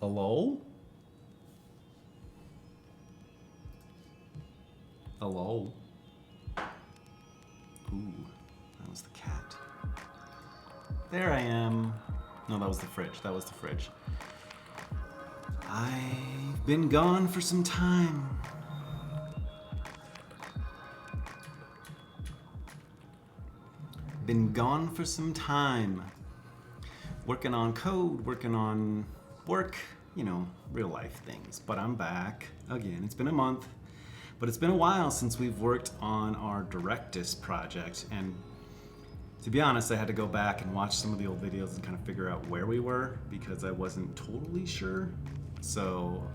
Hello? Hello? Ooh, that was the cat. There I am. No, that was the fridge. That was the fridge. I've been gone for some time. Been gone for some time. Working on code, working on work, you know, real life things. But I'm back again. It's been a month, but it's been a while since we've worked on our Directus project. And to be honest, I had to go back and watch some of the old videos and kind of figure out where we were because I wasn't totally sure. So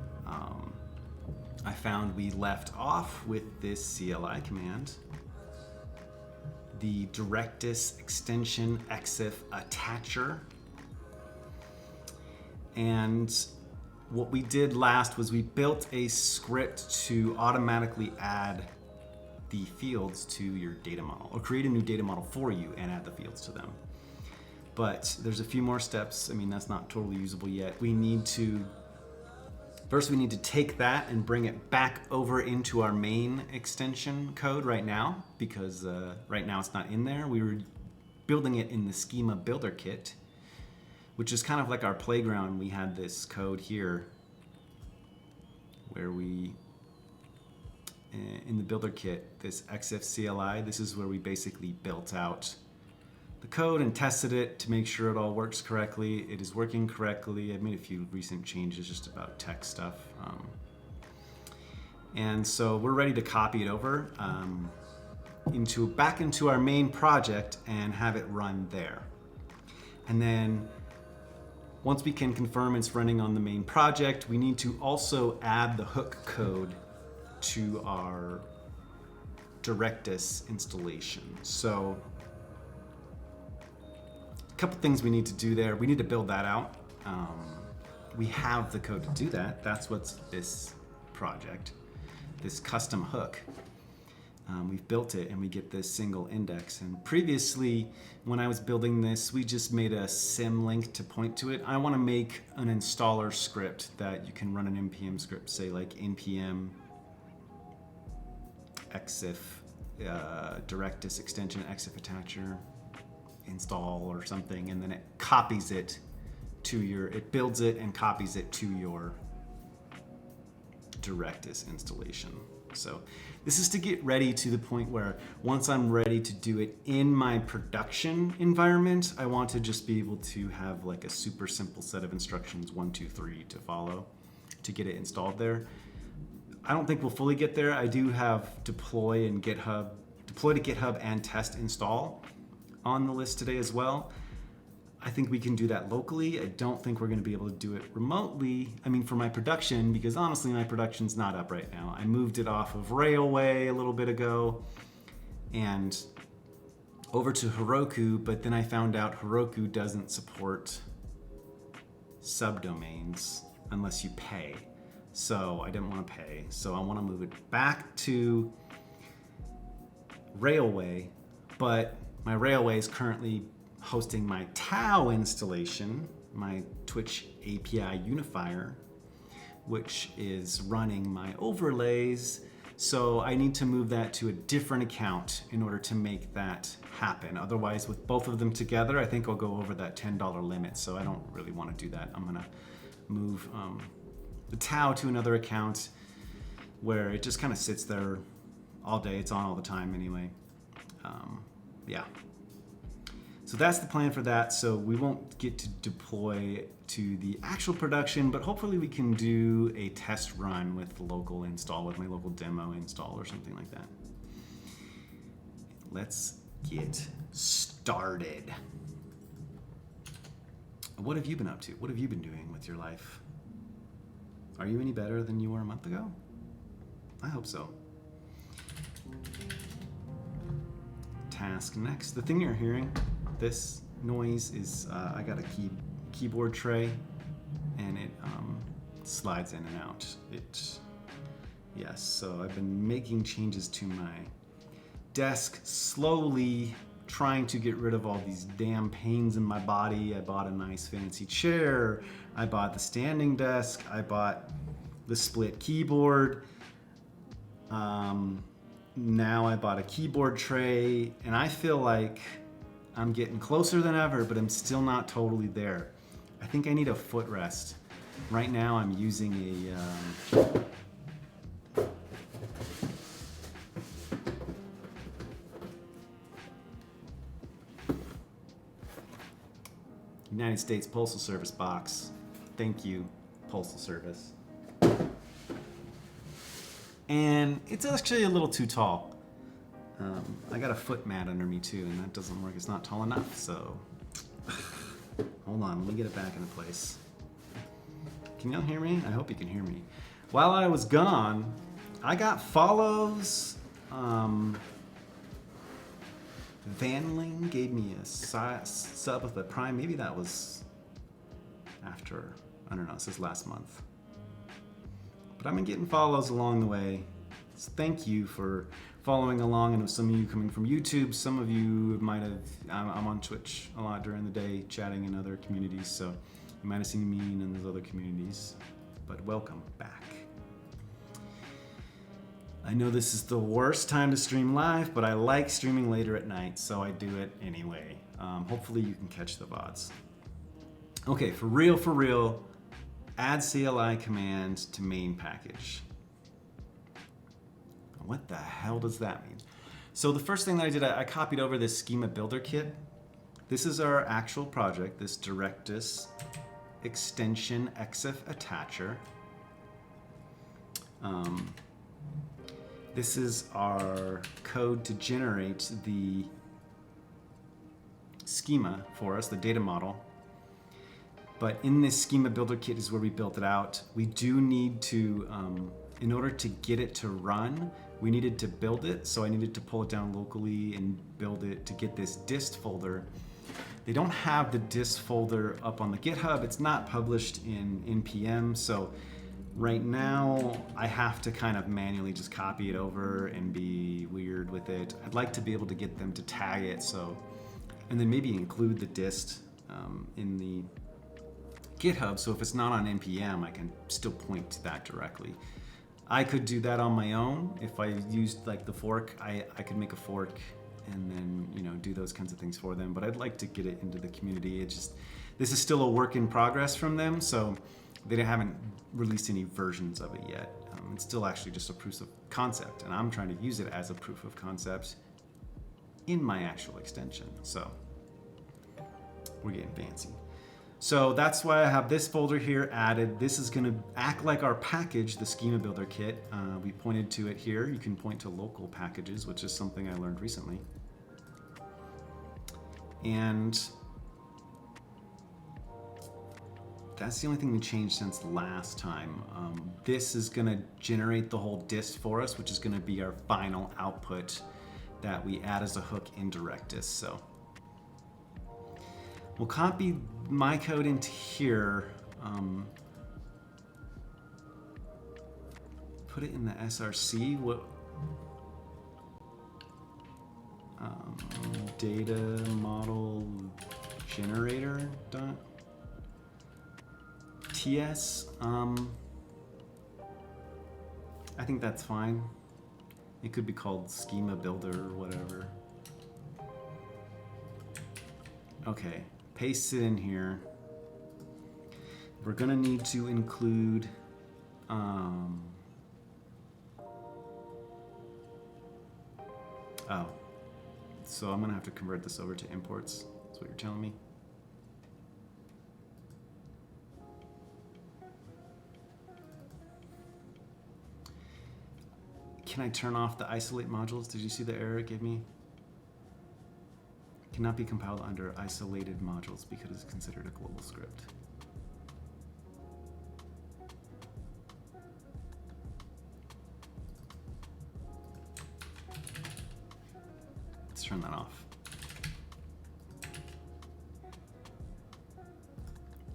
I found we left off with this CLI command, the Directus Extension EXIF attacher. And what we did last was we built a script to automatically add the fields to your data model, or create a new data model for you and add the fields to them. But there's a few more steps. I mean, that's not totally usable yet. First we need to take that and bring it back over into our main extension code right now, because right now it's not in there. We were building it in the schema builder kit, which is kind of like our playground. We had this code here where we, in the builder kit, this EXIF CLI, this is where we basically built out the code and tested it to make sure it all works correctly. It is working correctly. I've made a few recent changes just about tech stuff. And so we're ready to copy it over back into our main project and have it run there. And then once we can confirm it's running on the main project, we need to also add the hook code to our Directus installation. So a couple things we need to do there. We need to build that out. We have the code to do that. That's what's this project, this custom hook. We've built it and we get this single index. And previously, when I was building this, we just made a symlink to point to it. I want to make an installer script that you can run an npm script, say like npm EXIF, Directus Extension EXIF attacher install or something, and then it copies it to it builds it and copies it to your Directus installation. So this is to get ready to the point where once I'm ready to do it in my production environment, I want to just be able to have like a super simple set of instructions, 1, 2, 3 to follow to get it installed there. I don't think we'll fully get there. I do have deploy to GitHub and test install on the list today as well. I think we can do that locally. I don't think we're going to be able to do it remotely. I mean, for my production, because honestly, my production's not up right now. I moved it off of Railway a little bit ago and over to Heroku, but then I found out Heroku doesn't support subdomains unless you pay. So I didn't want to pay. So I want to move it back to Railway, but my Railway is currently hosting my Tau installation, my Twitch API unifier, which is running my overlays. So I need to move that to a different account in order to make that happen. Otherwise, with both of them together, I think I'll go over that $10 limit. So I don't really want to do that. I'm gonna move the Tau to another account where it just kind of sits there all day. It's on all the time anyway. Yeah. So that's the plan for that. So we won't get to deploy to the actual production, but hopefully we can do a test run with local install, with my local demo install or something like that. Let's get started. What have you been up to? What have you been doing with your life? Are you any better than you were a month ago? I hope so. Task next. The thing you're hearing, this noise is, I got a keyboard tray and it slides in and out. Yes, so I've been making changes to my desk, slowly trying to get rid of all these damn pains in my body. I bought a nice fancy chair. I bought the standing desk. I bought the split keyboard. Now I bought a keyboard tray, and I feel like I'm getting closer than ever, but I'm still not totally there. I think I need a footrest. Right now I'm using a United States Postal Service box. Thank you, Postal Service. And it's actually a little too tall. I got a foot mat under me too, and that doesn't work. It's not tall enough, so hold on, let me get it back into place. Can y'all hear me? I hope you can hear me. While I was gone, I got follows. Vanling gave me a sub with a Prime. Maybe that was after, I don't know, it says last month. But I've been getting follows along the way. So thank you for following along. And some of you coming from YouTube, some of you might have, I'm on Twitch a lot during the day, chatting in other communities. So you might have seen me in those other communities, but welcome back. I know this is the worst time to stream live, but I like streaming later at night, so I do it anyway. Hopefully you can catch the VODs. Okay, for real, add CLI command to main package. What the hell does that mean? So the first thing that I did, I copied over this schema builder kit. This is our actual project, this Directus Extension EXIF attacher. This is our code to generate the schema for us, the data model. But in this schema builder kit is where we built it out. We do need to, in order to get it to run, we needed to build it. So I needed to pull it down locally and build it to get this dist folder. They don't have the dist folder up on the GitHub. It's not published in NPM. So right now I have to kind of manually just copy it over and be weird with it. I'd like to be able to get them to tag it. So, and then maybe include the dist in the GitHub, so if it's not on NPM, I can still point to that directly. I could do that on my own. If I used like the fork, I could make a fork and then do those kinds of things for them. But I'd like to get it into the community. This is still a work in progress from them, so they haven't released any versions of it yet. It's still actually just a proof of concept, and I'm trying to use it as a proof of concept in my actual extension. So we're getting fancy. So that's why I have this folder here added. This is going to act like our package, the schema builder kit. We pointed to it here. You can point to local packages, which is something I learned recently. And that's the only thing we changed since last time. This is going to generate the whole dist for us, which is going to be our final output that we add as a hook in Directus. So we'll copy my code into here, put it in the SRC. Data model generator dot TS. I think that's fine. It could be called schema builder or whatever. Okay. Paste it in here. We're gonna need to include so I'm gonna have to convert this over to imports. That's what you're telling me. Can I turn off the isolate modules? Did you see the error it gave me? Cannot be compiled under isolated modules because it's considered a global script. Let's turn that off.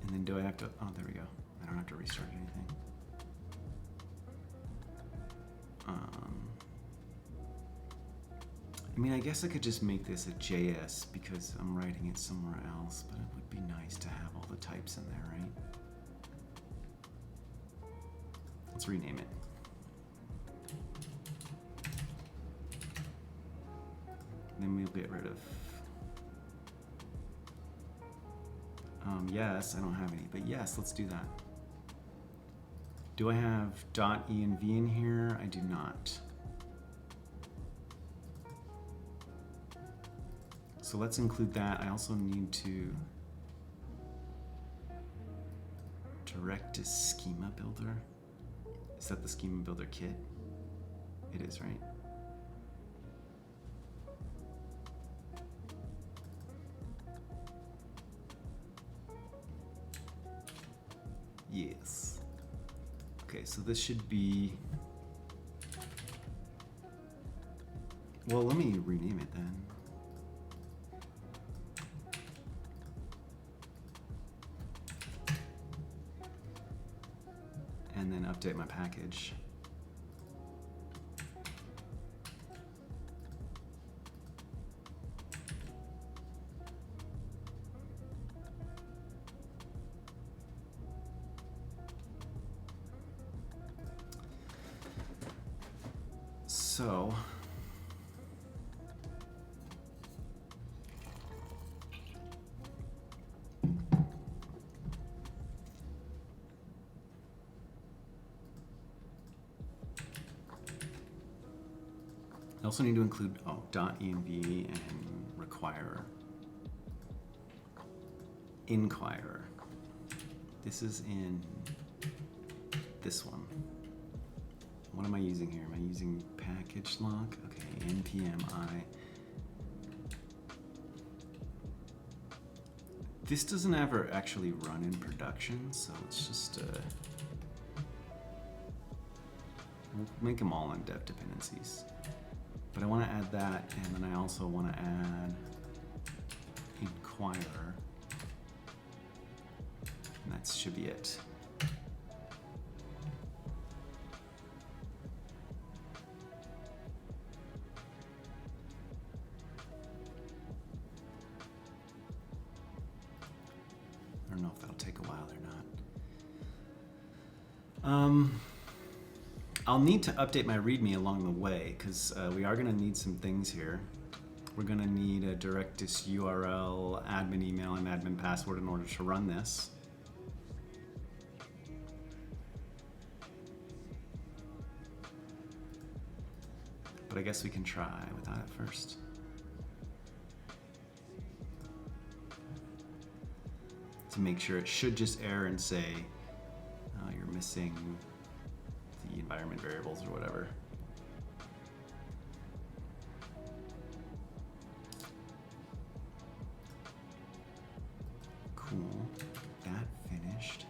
And then do I have to, oh, there we go. I don't have to restart anything. I mean, I guess I could just make this a JS because I'm writing it somewhere else, but it would be nice to have all the types in there, right? Let's rename it. Then we'll get rid of, yes, I don't have any, but yes, let's do that. Do I have .env in here? I do not. So let's include that. I also need to Directus schema builder. Is that the schema builder kit? It is, right? Yes. Okay, so this should be, well, let me rename it then. And then update my package. So, I also need to include .env and require Inquirer. This is in this one. What am I using here? Am I using package lock? Okay, npm I. This doesn't ever actually run in production, so it's just we'll make them all in dev dependencies. But I want to add that, and then I also want to add Inquirer. And that should be it. I don't know if that'll take a while or not. I'll need to update my README along the way because we are going to need some things here. We're going to need a Directus URL, admin email, and admin password in order to run this. But I guess we can try without it first. To make sure, it should just error and say you're missing the environment variables or whatever. Cool, that finished.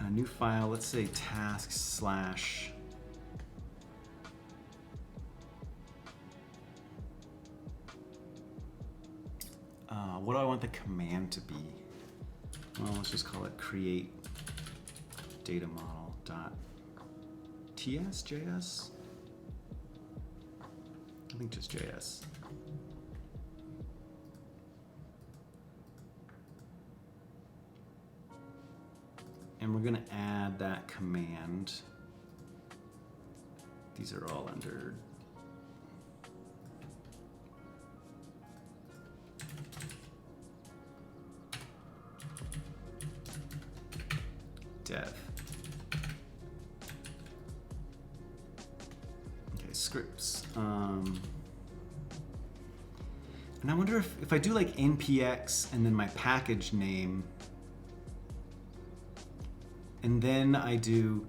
A new file, let's say task slash what do I want the command to be? Well, let's just call it create data model dot JS. I think just JS. And we're gonna add that command. These are all under dev. Okay, scripts. And I wonder if I do like npx and then my package name, and then I do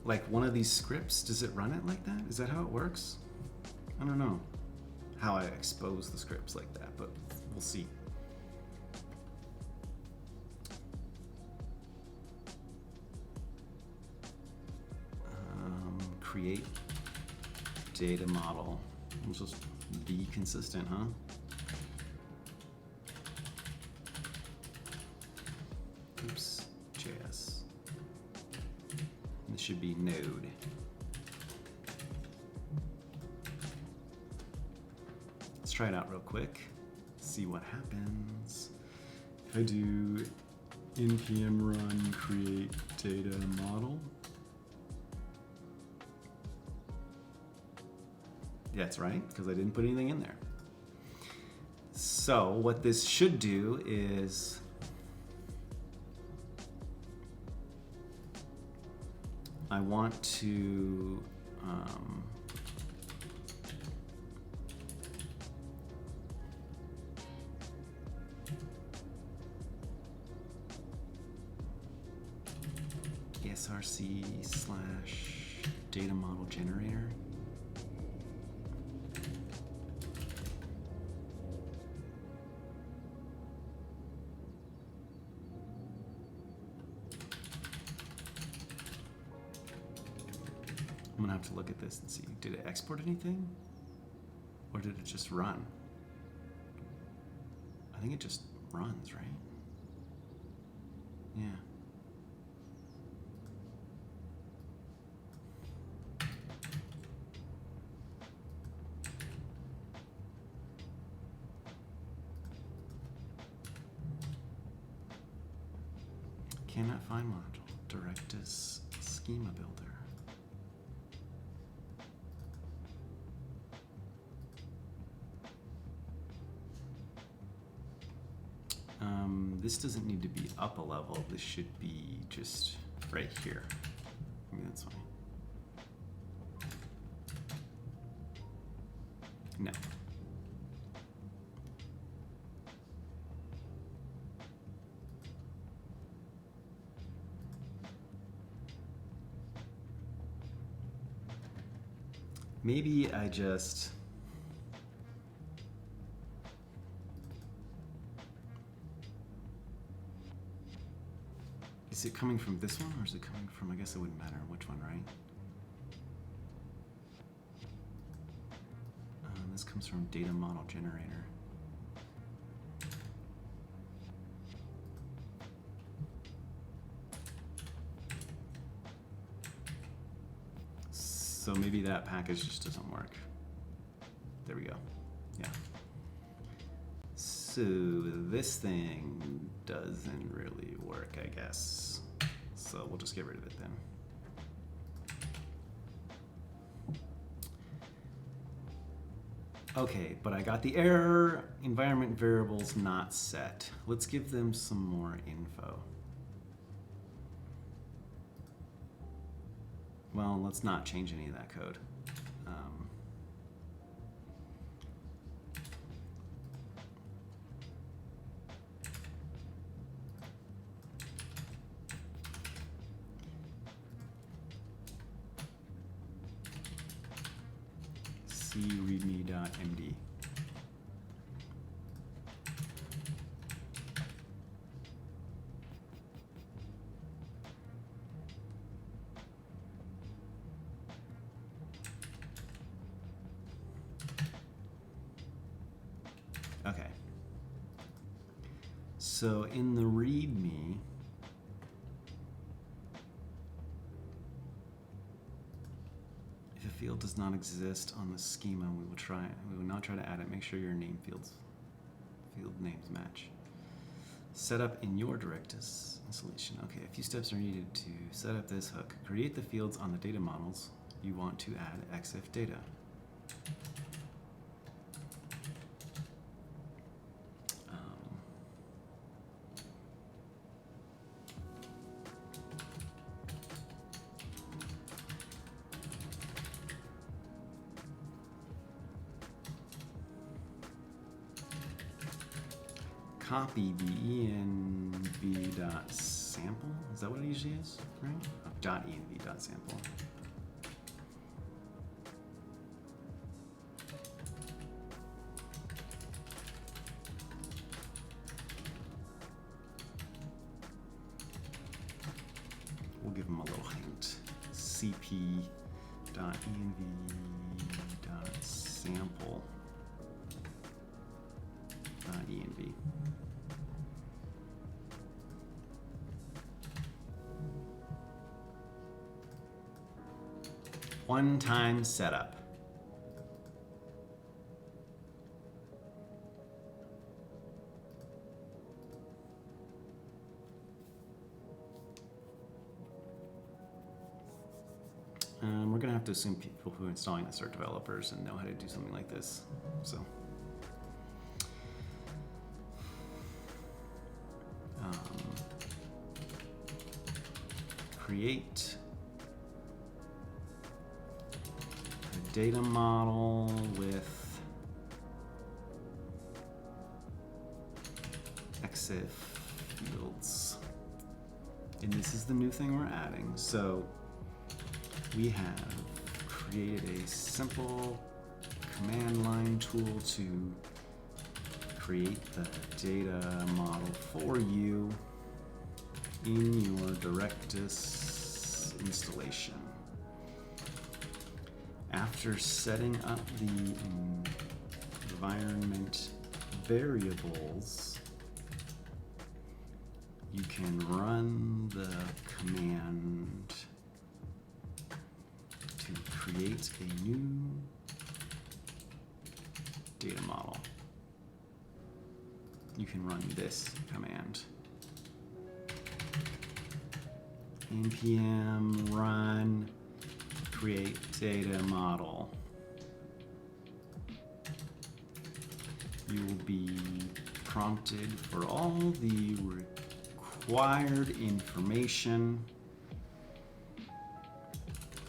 like one of these scripts, does it run it like that? Is that how it works? I don't know how I expose the scripts like that, but we'll see. Create data model. We'll just be consistent, huh? Oops, JS. This should be node. let's try it out real quick. See what happens. If I do npm run create data model. That's right, because I didn't put anything in there. So what this should do is I want to src/data model generator. I'm gonna have to look at this and see, did it export anything? Or did it just run? I think it just runs, right? Yeah. Cannot find module. Directus schema builder. This doesn't need to be up a level. This should be just right here. Maybe that's fine. No. Maybe I just is it coming from this one or is it coming from, I guess it wouldn't matter which one, right? This comes from data model generator. So maybe that package just doesn't work. There we go. Yeah. So this thing doesn't really work, I guess. So we'll just get rid of it then. Okay, but I got the error, environment variables not set. Let's give them some more info. Well, let's not change any of that code. readme.md. Okay. So in the README, if a field does not exist on the schema, we will not try to add it. Make sure your name field names match. Set up in your Directus installation. Okay, a few steps are needed to set up this hook. Create the fields on the data models you want to add EXIF data. Copy the env.sample. Is that what it usually is, right? .env.sample. We'll give them a little hint. cp.env.sample. .env. One-time setup. We're gonna have to assume people who are installing this are developers and know how to do something like this. So, create a data model with EXIF fields. And this is the new thing we're adding. So we have created a simple command line tool to create the data model for you in your Directus installation. After setting up the environment variables, you can run the command to create a new data model. You can run this command. npm run create data model. You will be prompted for all the required information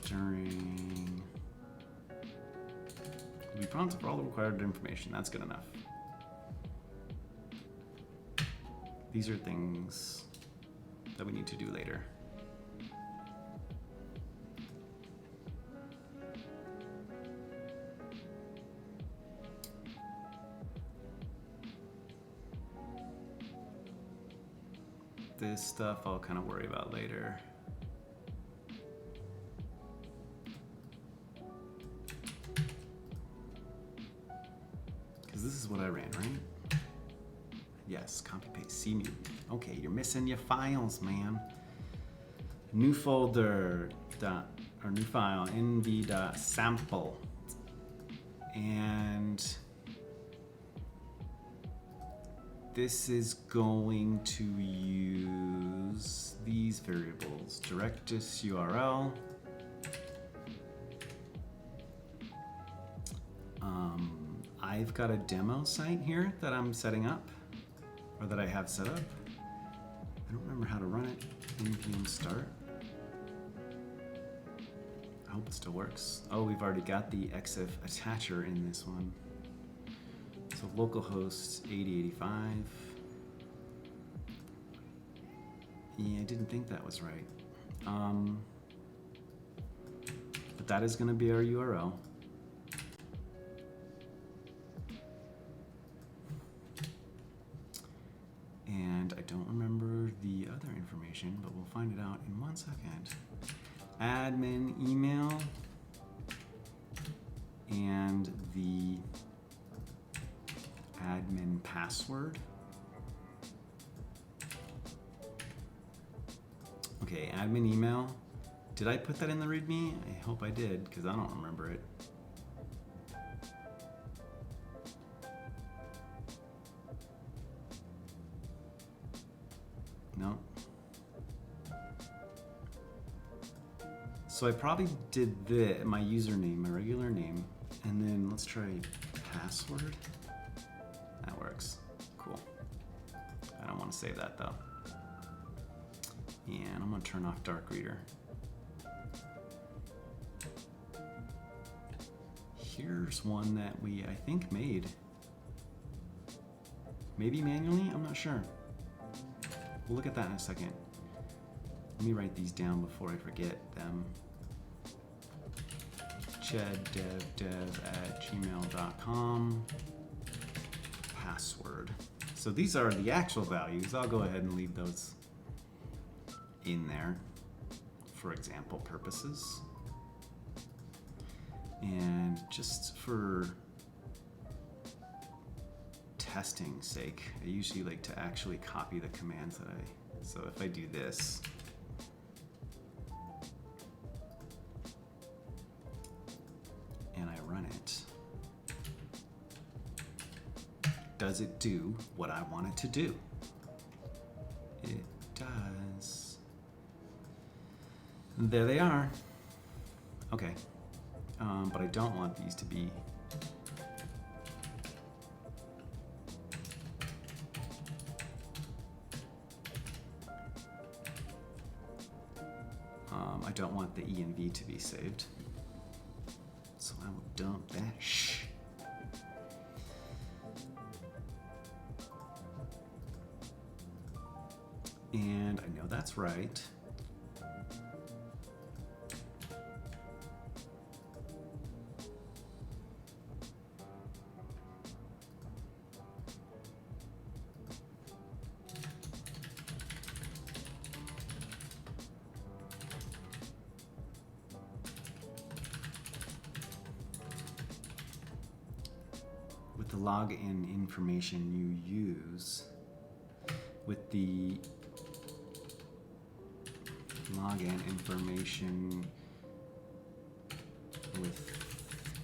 during. You'll be prompted for all the required information. That's good enough. These are things that we need to do later. This stuff I'll kind of worry about later. Because this is what I ran, right? Yes, copy paste, cmute. Okay, you're missing your files, man. New folder new file nv.sample, and this is going to use these variables: Directus URL, I've got a demo site here that I'm setting up, or that I have set up. I don't remember how to run it. npm start. I hope it still works. Oh, we've already got the EXIF attacher in this one. So localhost 8085. Yeah, I didn't think that was right. But that is going to be our URL. And I don't remember the other information, but we'll find it out in 1 second. Admin email and the admin password. Okay, admin email. Did I put that in the README? I hope I did, because I don't remember it. No. So I probably did my username, my regular name, and then let's try password. That works. Cool. I don't want to save that though. And I'm going to turn off Dark Reader. Here's one that we, I think, made. Maybe manually? I'm not sure. We'll look at that in a second. Let me write these down before I forget them. cheddevdev@gmail.com. Password. So these are the actual values. I'll go ahead and leave those in there for example purposes. And just for testing sake, I usually like to actually copy the commands that so if I do this, and I run it, does it do what I want it to do? It does. There they are. Okay. But I don't want these to be I don't want the env to be saved. So I will dump that And I know that's right. With the login information you use, with the login information with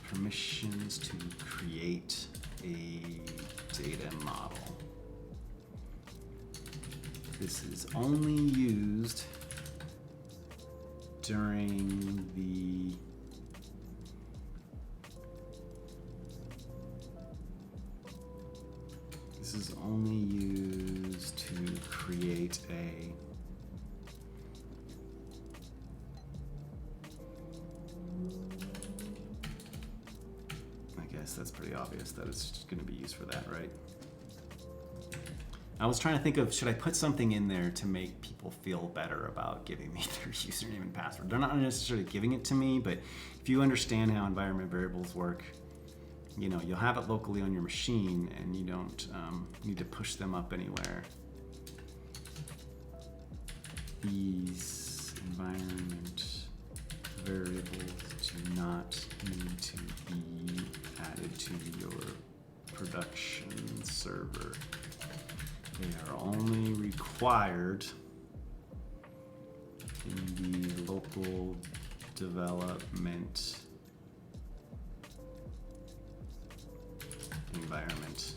permissions to create a data model. This is only used during the This is only used to create a I guess that's pretty obvious that it's going to be used for that, right? I was trying to think of, should I put something in there to make people feel better about giving me their username and password? They're not necessarily giving it to me, but if you understand how environment variables work, you know, you'll have it locally on your machine and you don't need to push them up anywhere. These environment variables do not need to be added to your production server. They are only required in the local development environment.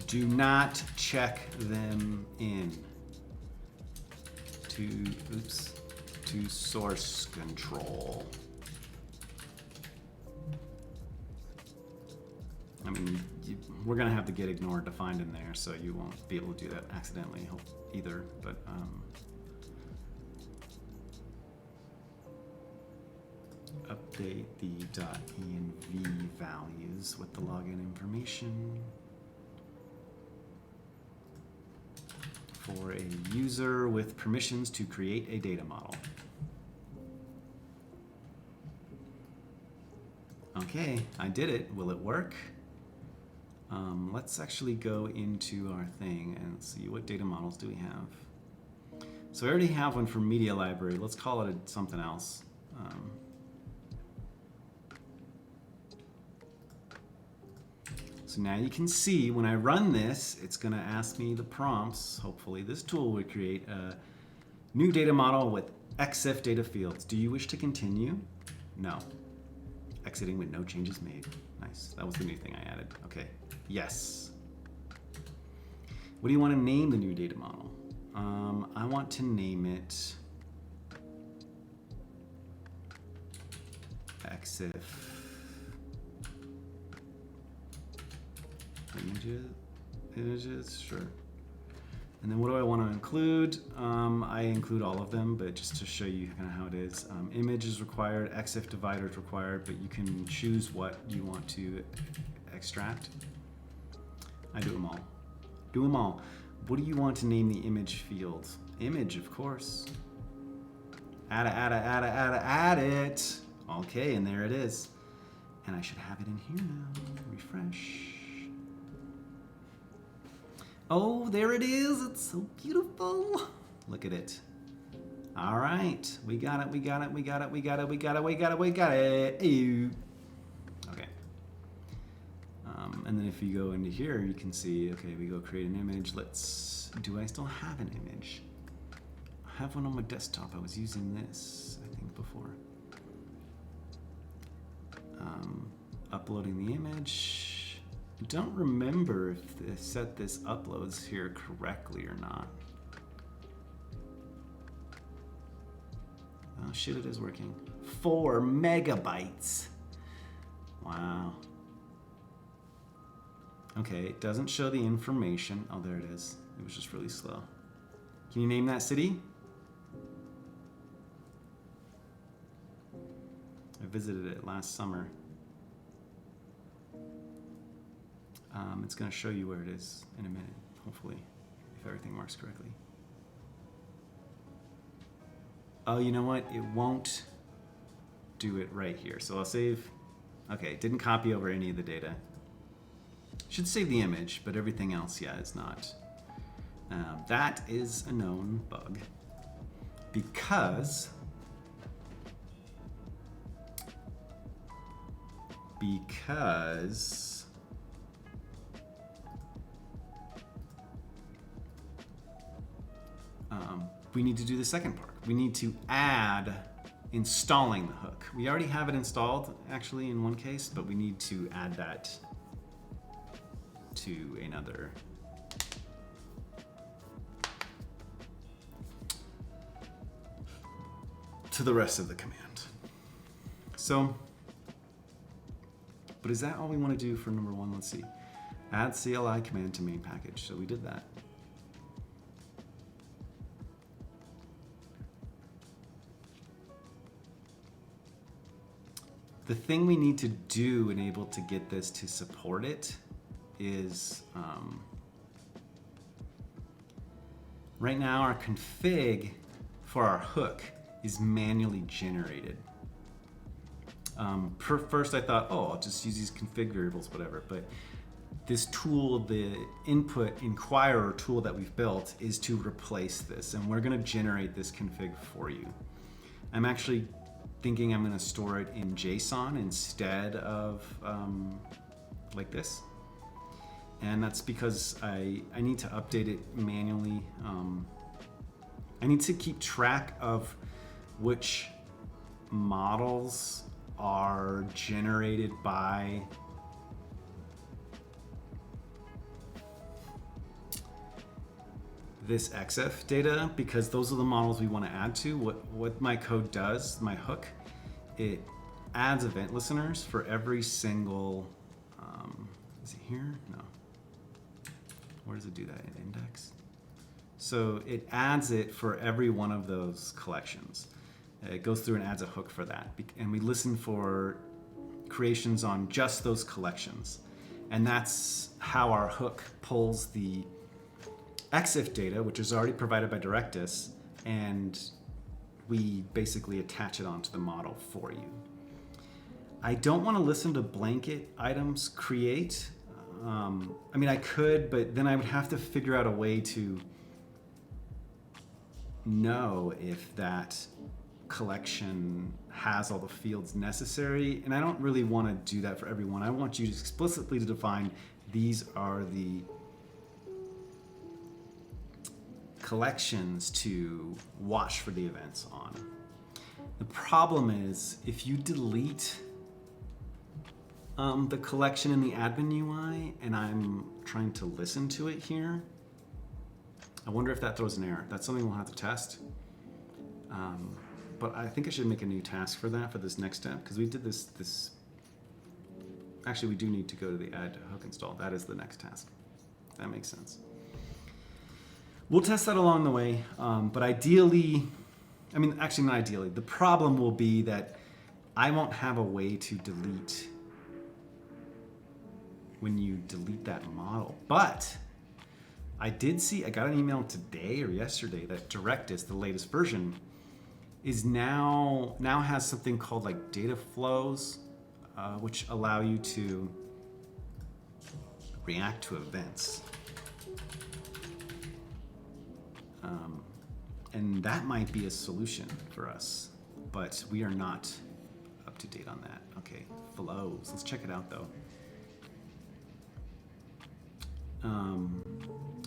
Do not check them in to source control. I mean, we're gonna have the get ignored defined in there, so you won't be able to do that accidentally either, but update the .env values with the login information for a user with permissions to create a data model. Okay, I did it. Will it work? Let's actually go into our thing and see what data models do we have. So I already have one for media library. Let's call it something else. So now you can see when I run this, it's going to ask me the prompts. Hopefully this tool will create a new data model with EXIF data fields. Do you wish to continue? No. Exiting with no changes made. Nice. That was the new thing I added. Okay. Yes. What do you want to name the new data model? I want to name it EXIF images, sure. And then what do I want to include? I include all of them, but just to show you kind of how it is. Image is required, EXIF divider is required, but you can choose what you want to extract. I do them all. Do them all. What do you want to name the image field? Image, of course. Add it. Okay, and there it is. And I should have it in here now. Refresh. Oh, there it is. It's so beautiful. Look at it. All right. We got it. Ew. Okay. And then if you go into here, you can see, okay, we go create an image. Do I still have an image? I have one on my desktop. I was using this, I think, before. Uploading the image. I don't remember if they set this uploads here correctly or not. Oh shit, it is working. 4 megabytes. Wow. Okay, it doesn't show the information. Oh, there it is. It was just really slow. Can you name that city? I visited it last summer. It's going to show you where it is in a minute, hopefully, if everything works correctly. Oh, you know what? It won't do it right here. So I'll save. Okay, it didn't copy over any of the data. Should save the image, but everything else, yeah, is not. That is a known bug because we need to do the second part. We need to add installing the hook. We already have it installed, actually, in one case, but we need to add that to another. To the rest of the command. So, but is that all we want to do for number 1? Let's see. Add CLI command to main package. So we did that. The thing we need to do and able to get this to support it is right now our config for our hook is manually generated. First I thought, oh, I'll just use these config variables, whatever. But this tool, the input Inquirer tool that we've built, is to replace this. And we're going to generate this config for you. I'm actually thinking I'm going to store it in JSON instead of like this. And that's because I need to update it manually. I need to keep track of which models are generated by this EXIF data, because those are the models we want to add to. What my code does, my hook, it adds event listeners for every single, is it here? No. Where does it do that? In index? So it adds it for every one of those collections. It goes through and adds a hook for that. And we listen for creations on just those collections. And that's how our hook pulls the EXIF data, which is already provided by Directus, and we basically attach it onto the model for you. I don't want to listen to blanket items create. I mean, I could, but then I would have to figure out a way to know if that collection has all the fields necessary. And I don't really want to do that for everyone. I want you explicitly to define these are the collections to watch for the events on. The problem is if you delete the collection in the admin UI and I'm trying to listen to it here, I wonder if that throws an error. That's something we'll have to test. But I think I should make a new task for that for this next step, because we did this. Actually, we do need to go to the add hook install. That is the next task. That makes sense. We'll test that along the way, but ideally, I mean, actually not ideally, the problem will be that I won't have a way to delete when you delete that model. But I did see, I got an email today or yesterday that Directus, the latest version, is now has something called like data flows, which allow you to react to events. And that might be a solution for us, but we are not up to date on that. Okay, flows. Let's check it out though.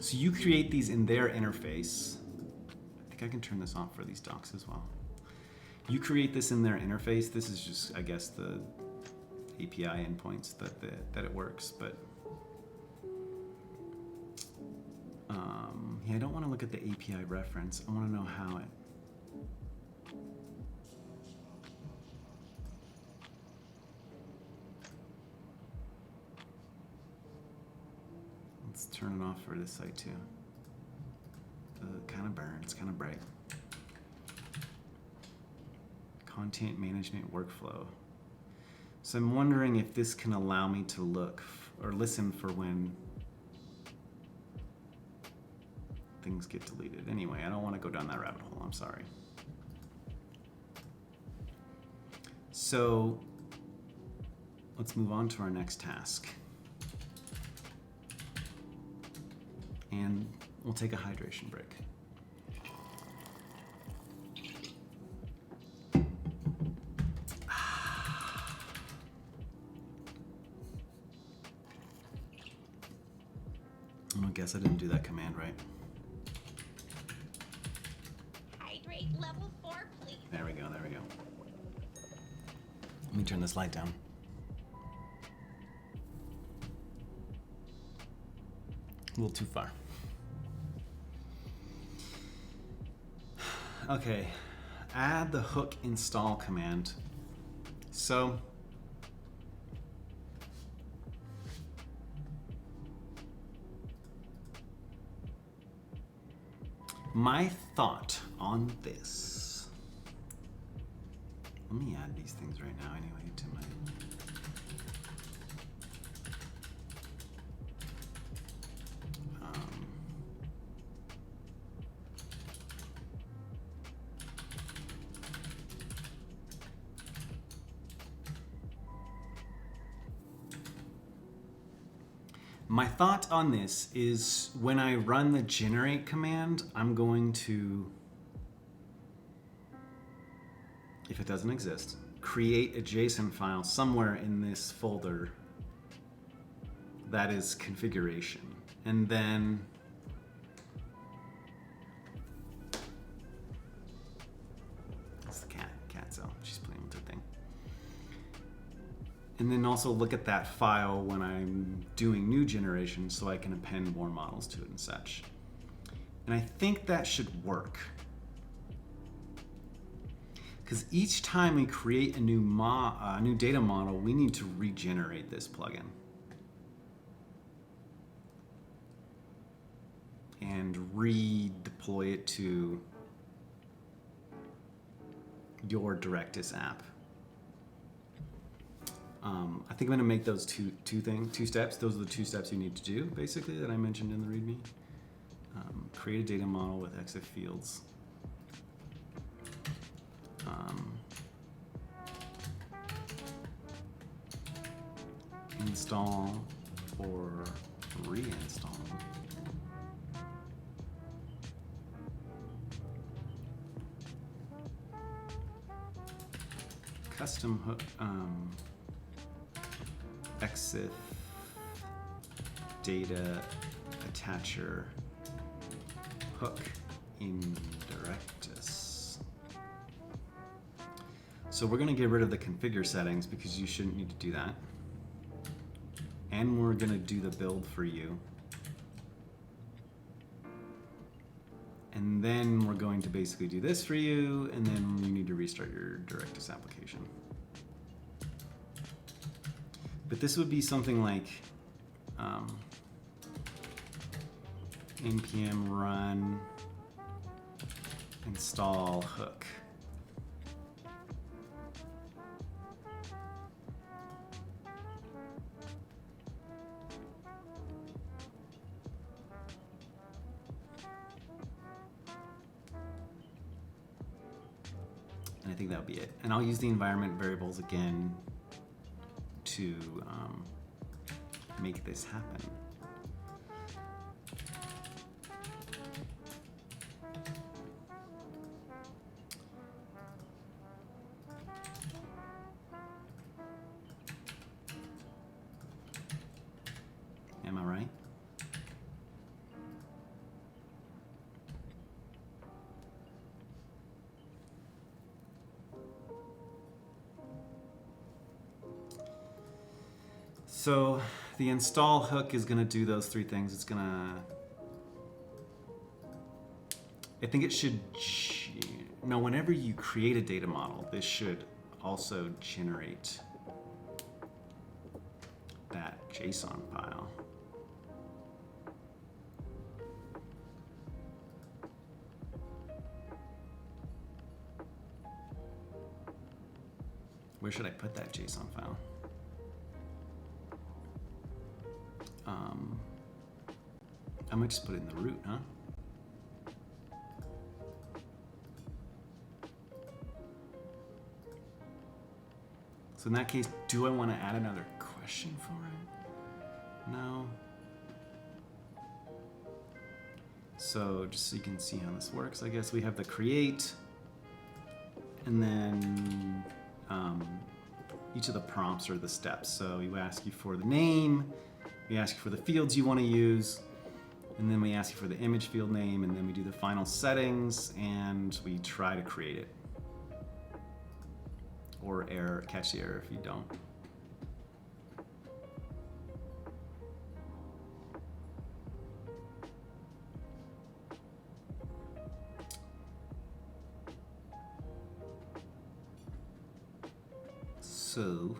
So you create these in their interface. I think I can turn this off for these docs as well. You create this in their interface. This is just, I guess, the API endpoints that it works, but Yeah, I don't want to look at the API reference. I want to know how it... Let's turn it off for this site too. It kind of burns, kind of bright. Content management workflow. So I'm wondering if this can allow me to look or listen for when things get deleted. Anyway, I don't want to go down that rabbit hole. I'm sorry. So let's move on to our next task. And we'll take a hydration break. I guess I didn't do that command right. Hydrate level 4, please. There we go, there we go. Let me turn this light down. A little too far. Okay, add the hook install command. So, my thought on this, let me add these things right now anyway to my, my thought on this is when I run the generate command, I'm going to, if it doesn't exist, create a JSON file somewhere in this folder that is configuration. And then that's the cat cell, she's playing with her thing. And then also look at that file when I'm doing new generation so I can append more models to it and such. And I think that should work. Because each time we create a new data model, we need to regenerate this plugin. And redeploy it to your Directus app. I think I'm gonna make those two steps. Those are the two steps you need to do, basically, that I mentioned in the README. Create a data model with EXIF fields. Install or reinstall. Custom hook, EXIF data attacher hook in Directus. So we're going to get rid of the configure settings because you shouldn't need to do that. And we're going to do the build for you. And then we're going to basically do this for you, and then you need to restart your Directus application. But this would be something like npm run install hook. And I think that would be it. And I'll use the environment variables again to make this happen. Am I right? So the install hook is going to do those three things. It's going to I think it should, no, whenever you create a data model, this should also generate that JSON file. Where should I put that JSON file? I might just put it in the root, huh? So in that case, do I want to add another question for it? No. So just so you can see how this works, I guess we have the create, and then each of the prompts are the steps. So we ask you for the name, we ask you for the fields you want to use, and then we ask you for the image field name, and then we do the final settings, and we try to create it. Or error, catch the error if you don't. So,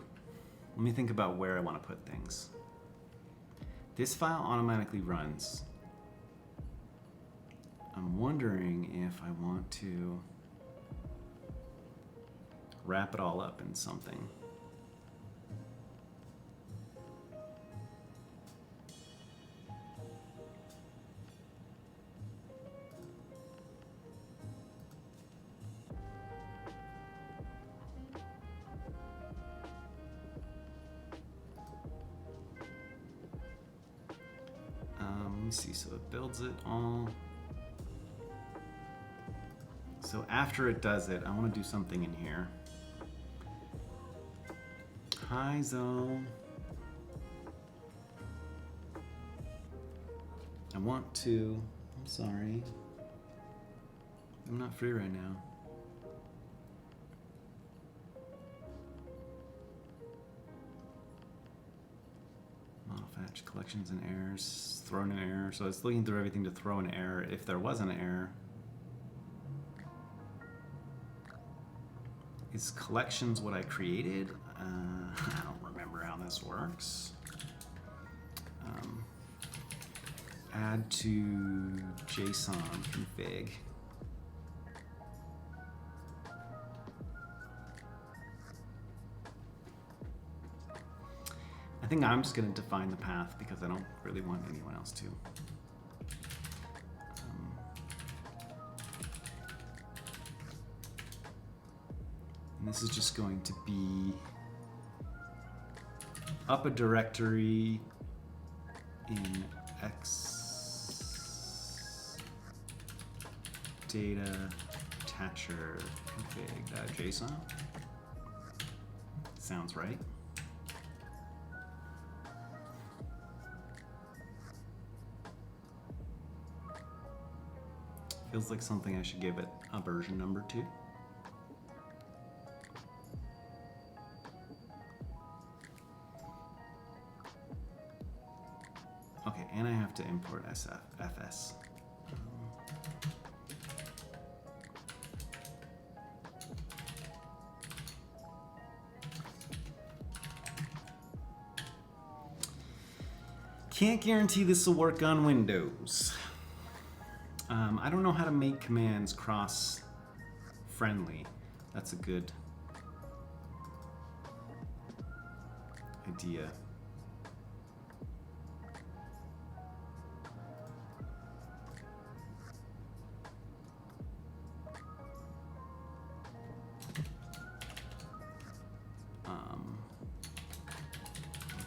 let me think about where I want to put things. This file automatically runs. I'm wondering if I want to wrap it all up in something. Let me see, so it builds it all. So after it does it, I want to do something in here. Hi, Zoe. I want to, I'm sorry. I'm not free right now. Model fetch, collections and errors, throw in an error. So it's looking through everything to throw an error if there was an error. Is collections what I created? I don't remember how this works. Add to JSON config. I think I'm just going to define the path because I don't really want anyone else to. And this is just going to be up a directory in x data attacher config.json. Sounds right. Feels like something I should give it a version number to. Okay, and I have to import fs. Can't guarantee this will work on Windows. I don't know how to make commands cross-friendly. That's a good idea.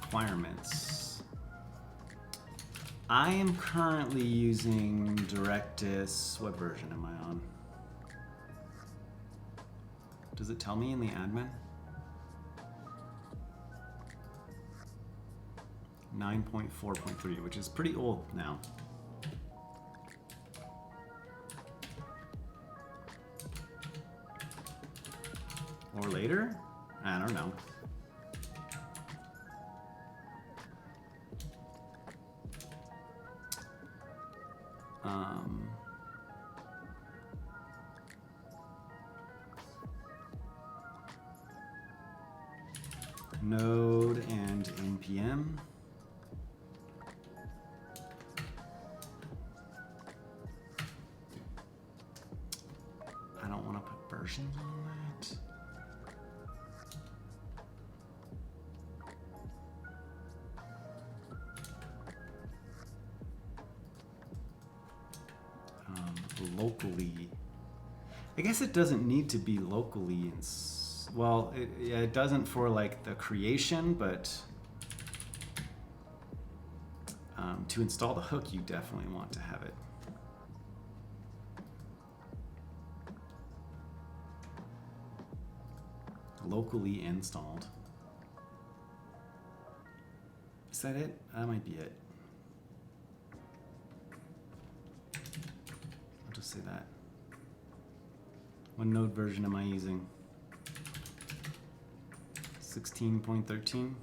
Requirements. I am currently using Directus. What version am I on? Does it tell me in the admin? 9.4.3, which is pretty old now. Or later? I don't know. node and npm. I don't want to put versions on that. Locally, I guess it doesn't need to be locally. Well, it doesn't for like the creation, but to install the hook, you definitely want to have it. Locally installed. Is that it? That might be it. I'll just say that. What node version am I using? 16.13.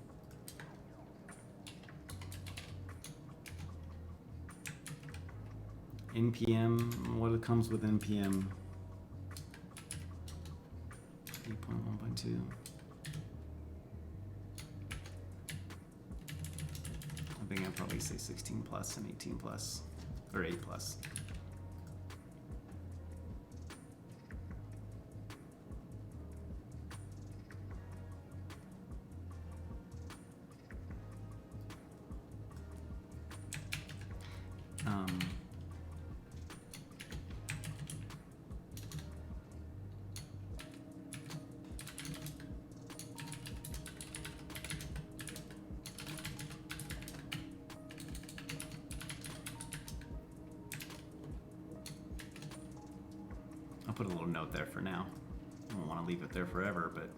npm, what comes with npm? 8.1.2. I think I'd probably say 16 plus and 18 plus, or 8 plus. I'll put a little note there for now. I don't want to leave it there forever, but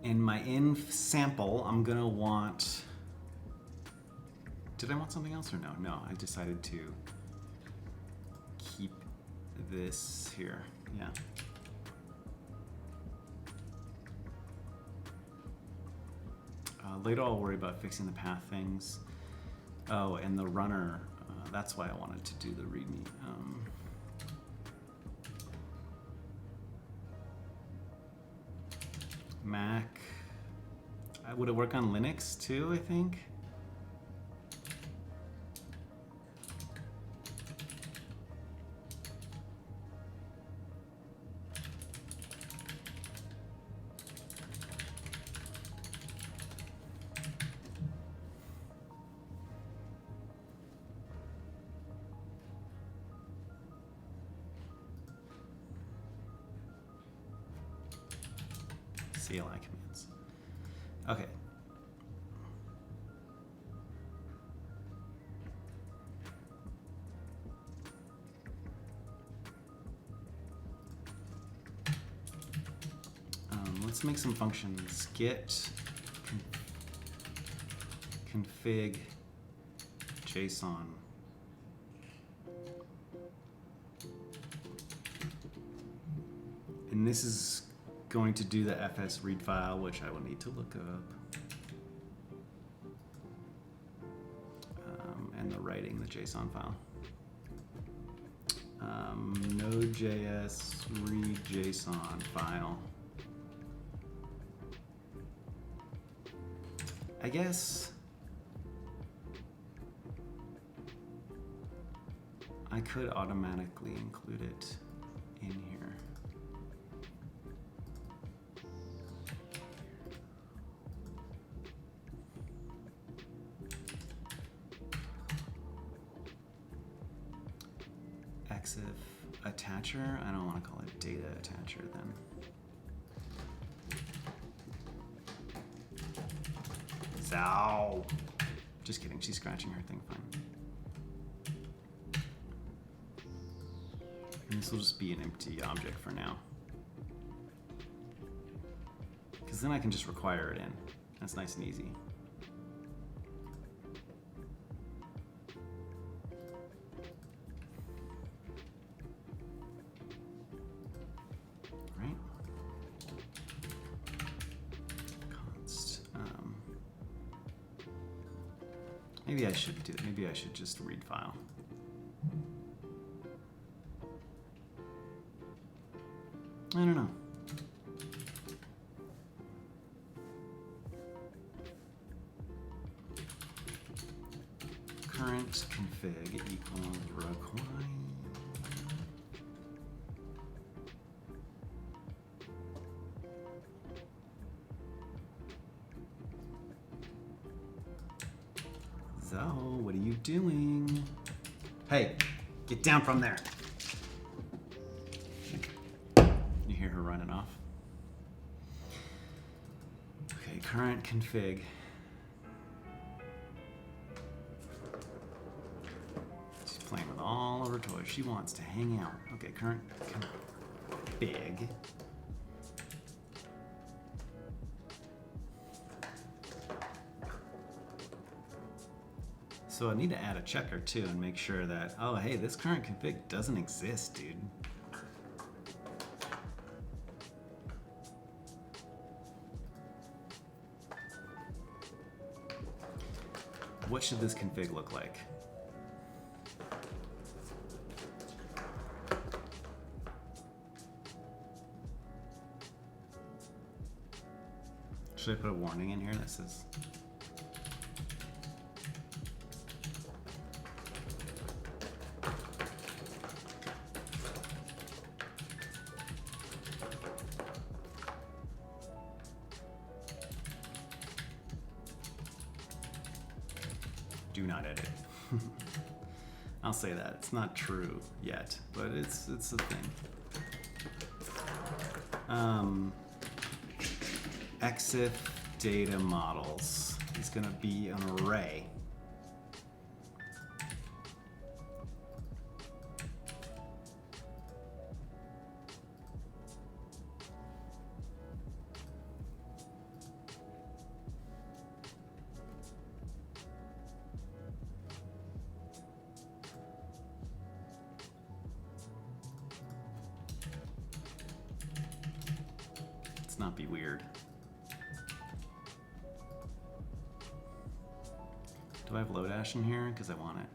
in my inf sample, I'm gonna want. Did I want something else or no? No, I decided to keep this here. Yeah. Later I'll worry about fixing the path things. Oh, and the runner, that's why I wanted to do the README. Mac, would it work on Linux too, I think? CLI commands. Okay. Let's make some functions. Get config JSON. And this is going to do the fs read file, which I will need to look up. And the writing the JSON file. Node.js read JSON file. I guess I could automatically include it in here. EXIF attacher? I don't want to call it data attacher then. Ow! Just kidding, she's scratching her thing fine. And this will just be an empty object for now. Because then I can just require it in. That's nice and easy. Maybe I should do it. Maybe I should just read file. I don't know. Current config equals require. So, what are you doing? Hey, get down from there. You hear her running off? Okay, current config. She's playing with all of her toys. She wants to hang out. Okay, current config. So I need to add a checker too and make sure that, oh hey, this current config doesn't exist, dude. What should this config look like? Should I put a warning in here that says do not edit? I'll say that. It's not true yet, but it's a thing. EXIF data models is going to be an array. Let's not be weird. Do I have Lodash in here? Because I want it.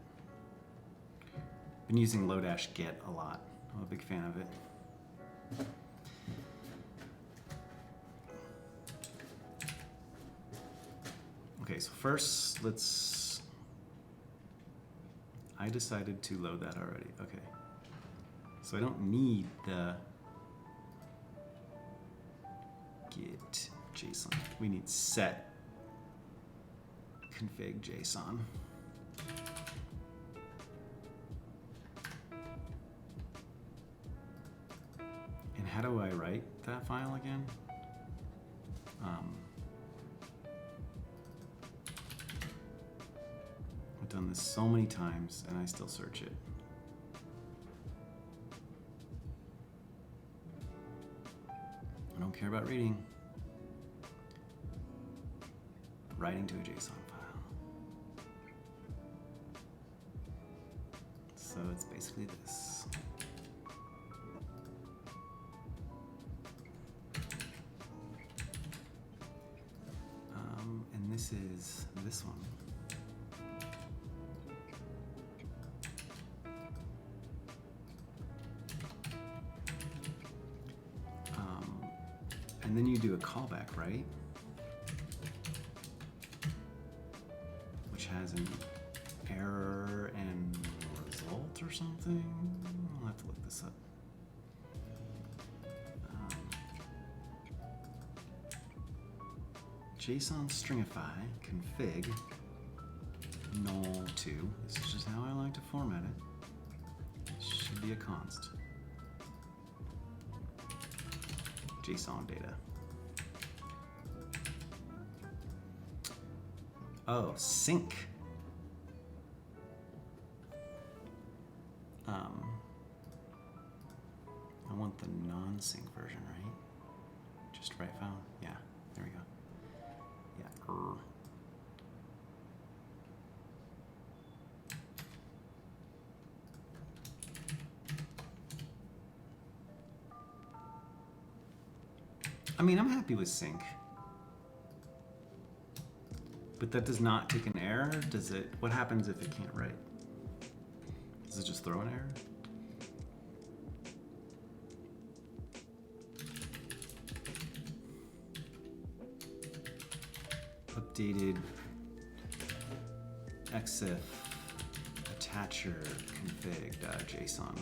Been using Lodash get a lot. I'm a big fan of it. Okay, so first I decided to load that already. Okay. So I don't need the get JSON. We need set config JSON. And how do I write that file again? I've done this so many times and I still search it. I don't care about reading. Writing to a JSON file. So it's basically this. And this is this one. And then you do a callback, right? Which has an error and result or something. I'll have to look this up. JSON stringify config null2. This is just how I like to format it. Should be a const. JSON data. Oh, sync. I want the non-sync version, right? Just write file? Yeah, there we go. Yeah. I mean, I'm happy with sync. But that does not take an error, does it? What happens if it can't write? Does it just throw an error? updated EXIF attacher config.json.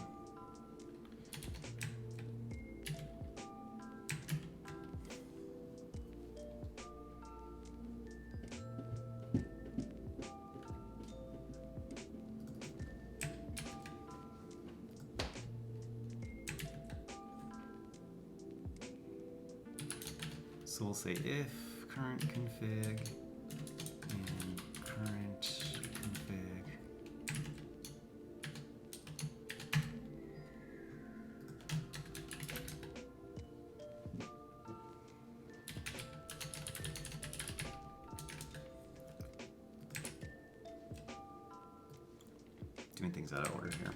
So we'll say if current config and current config doing things out of order here.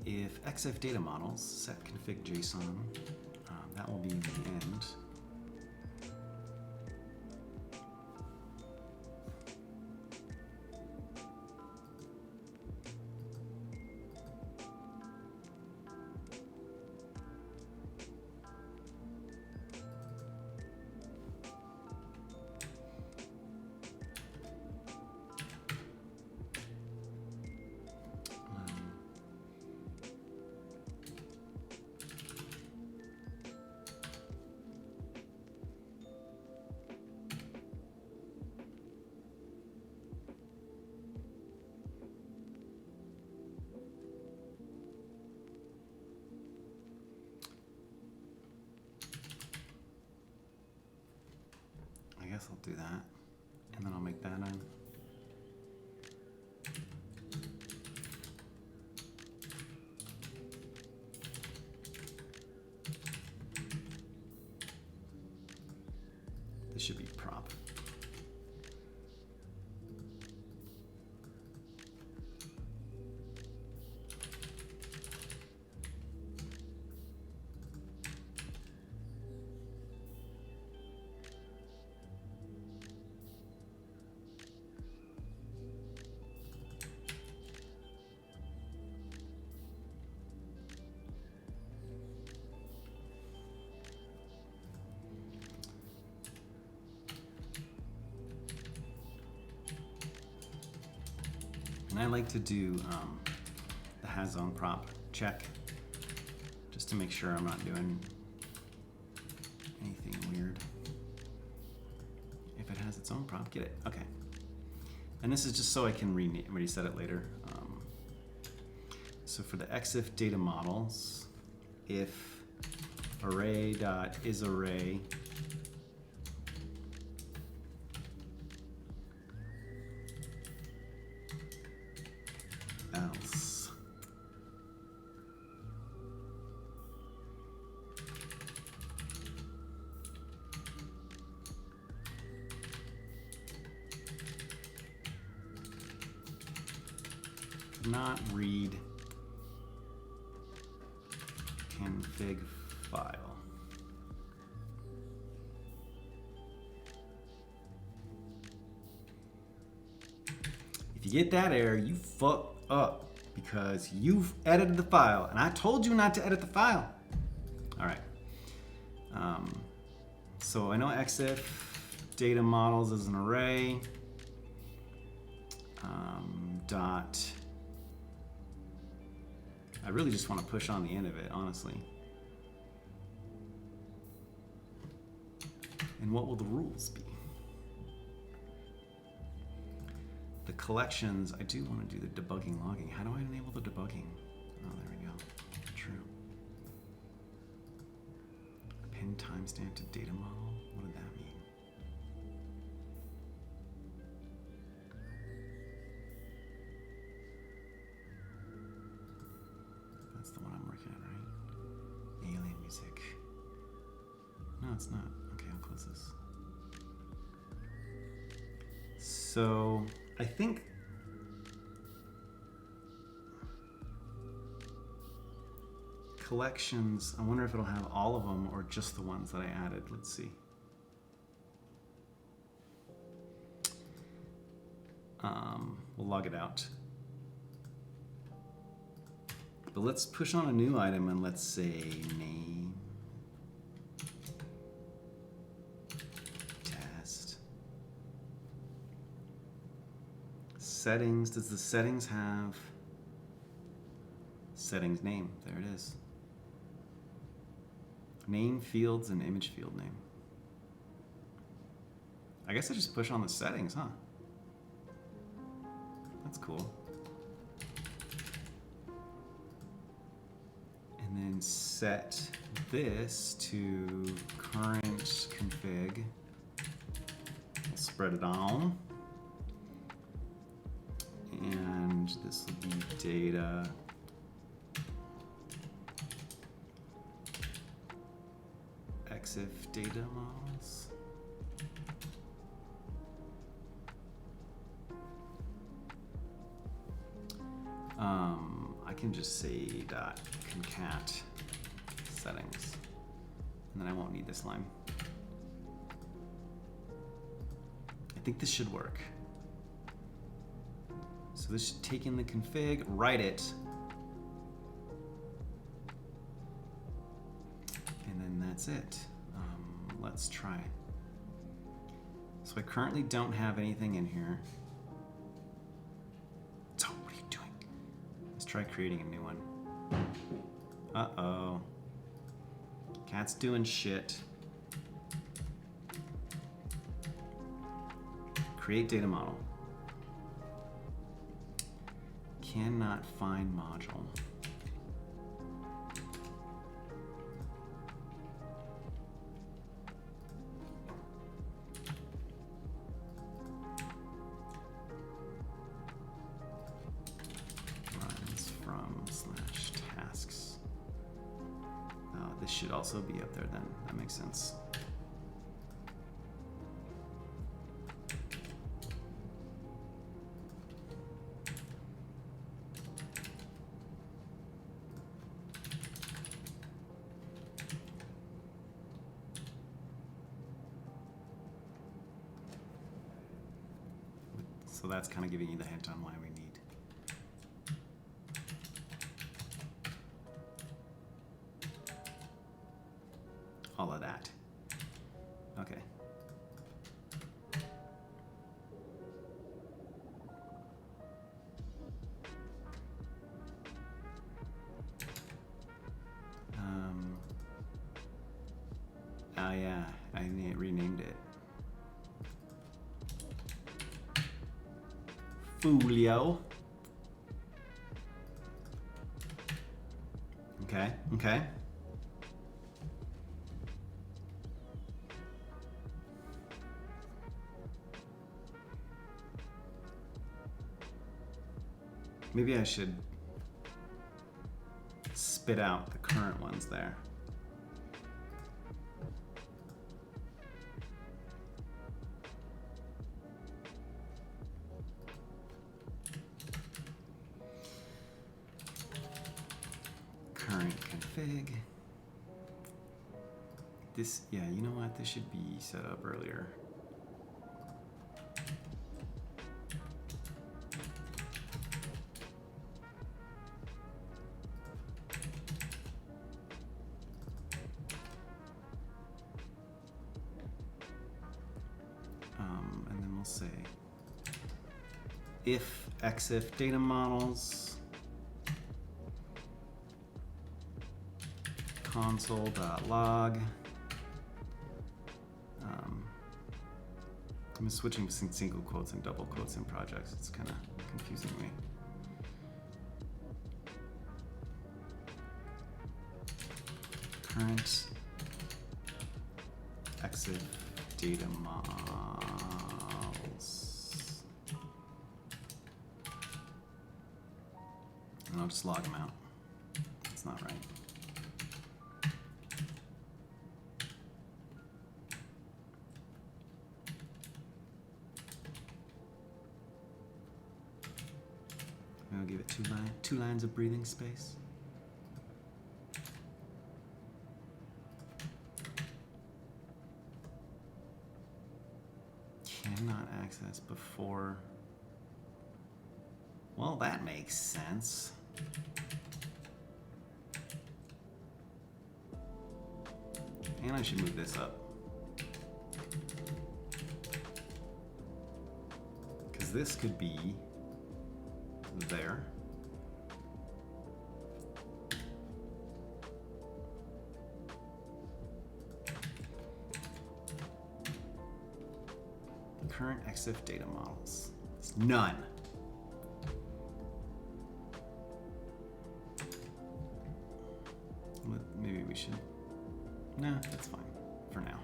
If EXIF data models set config JSON, that will be the end. I guess I'll do that, and then I'll make that in. This should be prop. And I like to do the has on prop check just to make sure I'm not doing anything weird. If it has its own prop, get it. Okay. And this is just so I can reset it later. So for the EXIF data models, if array.isArray else not read config file. If you get that error, you fuck up because you've edited the file, and I told you not to edit the file. All right. So I know EXIF data models is an array. Dot. I really just want to push on the end of it, honestly. And what will the rules be? The collections, I do want to do the debugging logging. How do I enable the debugging? Oh, there we go. True. Pin timestamp to data model? What did that mean? That's the one I'm working on, right? Alien music. No, it's not. Okay, I'll close this. So I think collections, I wonder if it'll have all of them or just the ones that I added. Let's see. We'll log it out. But let's push on a new item and let's say name. Test. Settings. Does the settings have settings name? There it is. Name fields and image field name. I guess I just push on the settings, huh? That's cool. And then set this to current config. We'll spread it on. And this will be data. EXIF data models. I can just say .concat settings, and then I won't need this line. I think this should work. So this should take in the config, write it, and then that's it. Let's try. So I currently don't have anything in here. So what are you doing? Let's try creating a new one. Uh-oh. Cat's doing shit. Create data model. Cannot find module. Runs from /tasks. Oh, this should also be up there then. That makes sense. So that's kind of giving you the hint on why we need. All of that. Okay. Oh yeah, I renamed it. Folio. Okay, okay. Maybe I should spit out the current ones there. Current config. This, yeah, you know what? This should be set up earlier. And then we'll say if EXIF data models console.log. I'm switching between single quotes and double quotes in projects. It's kind of confusing me. Current EXIF data models. And I'll just log them out. That's not right. I'll give it two lines of breathing space. Cannot access before Well, that makes sense. And I should move this up. Because this could be there. Current EXIF data models. It's none. Maybe we should. No, that's fine for now.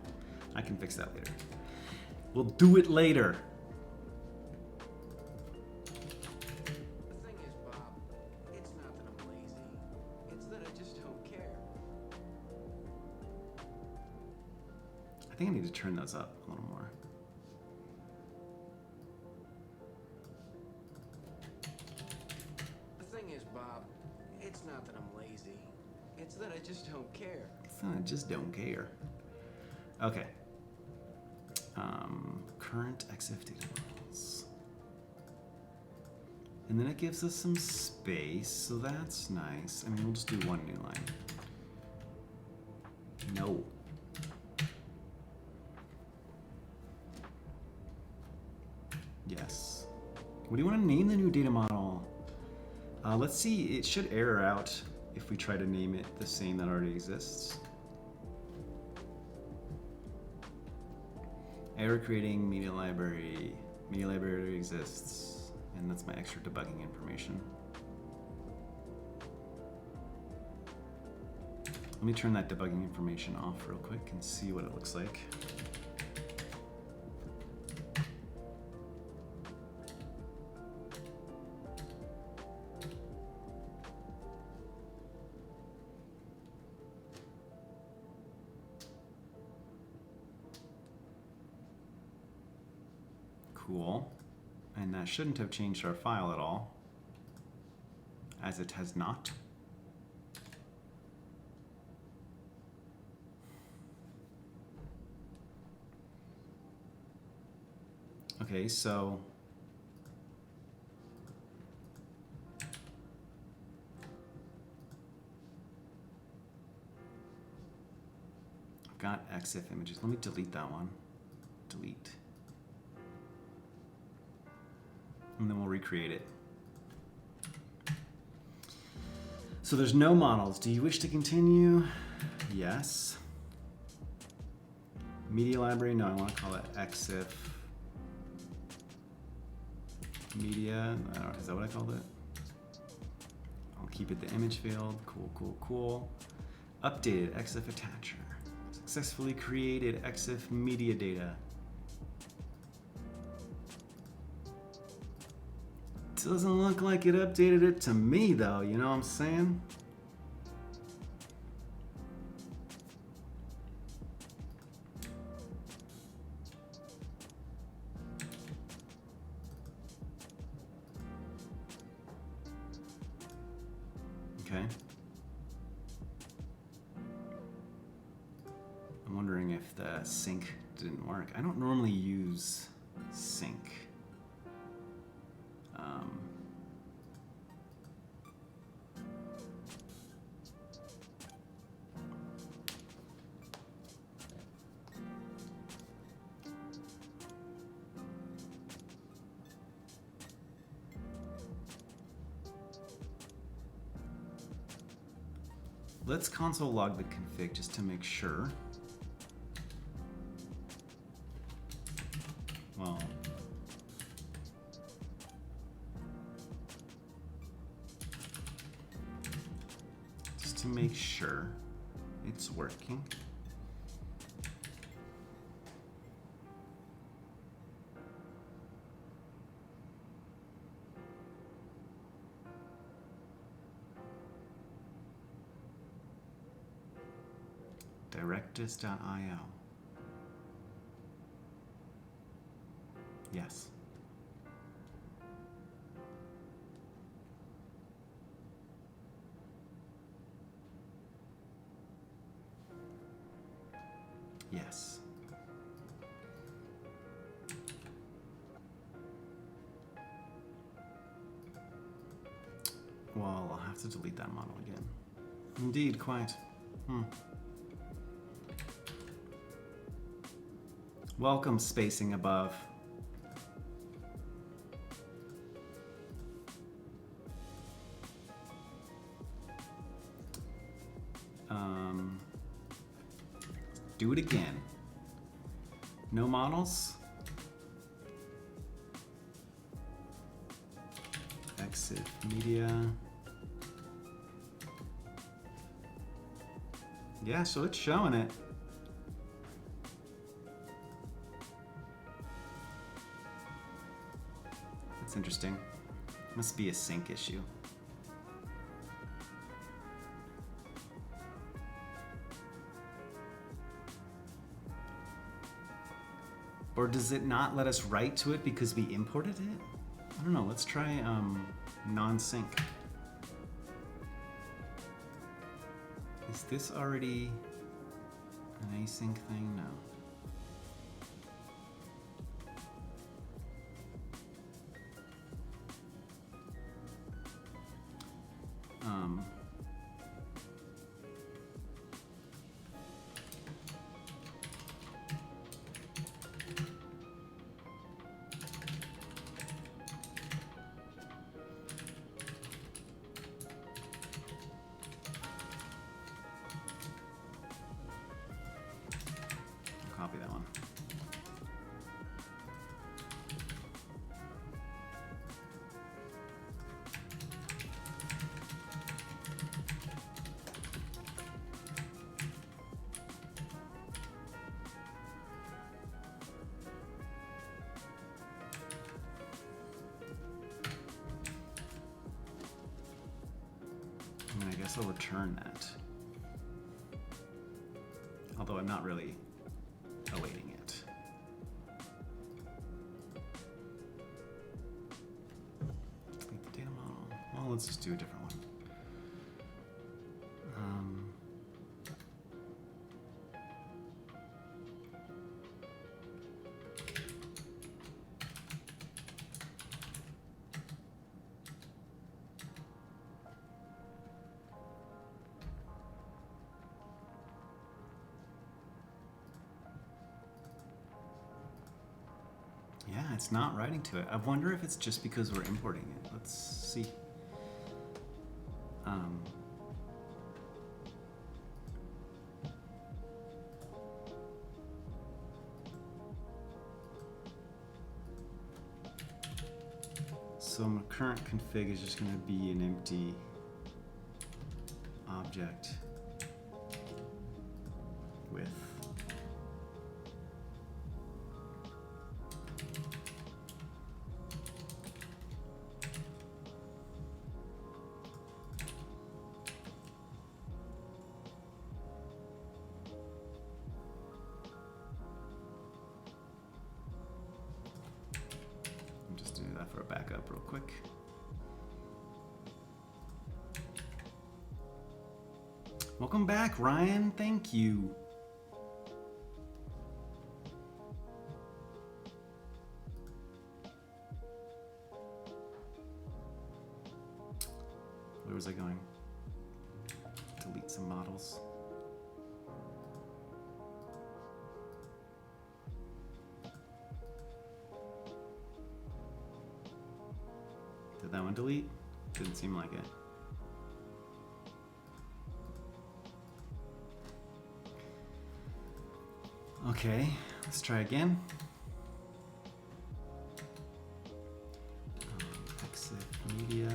I can fix that later. We'll do it later. The thing is, Bob, it's not that I'm lazy. It's that I just don't care. I think I need to turn those up a little more. The thing is, Bob, it's not that I'm lazy. It's that I just don't care. So I just don't care. Okay. Current EXIF data models. And then it gives us some space, so that's nice. I mean, we'll just do one new line. No. Yes. What do you want to name the new data model? Let's see, it should error out if we try to name it the same that already exists. Error creating media library. Media library exists, and that's my extra debugging information. Let me turn that debugging information off real quick and see what it looks like. Cool. And that shouldn't have changed our file at all, as it has not. Okay, so I've got EXIF images. Let me delete that one. Delete. And then we'll recreate it. So there's no models. Do you wish to continue? Yes. Media library, no, I want to call it EXIF media. I don't know, is that what I called it? I'll keep it the image field. Cool, cool, cool. Updated EXIF attacher. Successfully created EXIF media data. Doesn't look like it updated it to me though, you know what I'm saying? Okay. I'm wondering if the sync didn't work. I don't normally use sync. Let's console log the config just to make sure. Well, just to make sure it's working. Directus.io. Yes. Yes. Well, I'll have to delete that model again. Indeed, quite. Welcome, spacing above. Do it again. No models. EXIF media. Yeah, so it's showing it. That's interesting. Must be a sync issue. Or does it not let us write to it because we imported it? I don't know. Let's try non-sync. Is this already an async thing? No. Copy that one. I mean, I guess I'll return that. Although I'm not really awaiting it. Delete the data model. Well, let's just do a different one. Yeah, it's not writing to it. I wonder if it's just because we're importing it. Let's see. So my current config is just going to be an empty object with for a backup real quick. Welcome back, Ryan. Thank you. Where was I going? Delete some models. Did that one delete? Didn't seem like it. Okay, let's try again. EXIF media.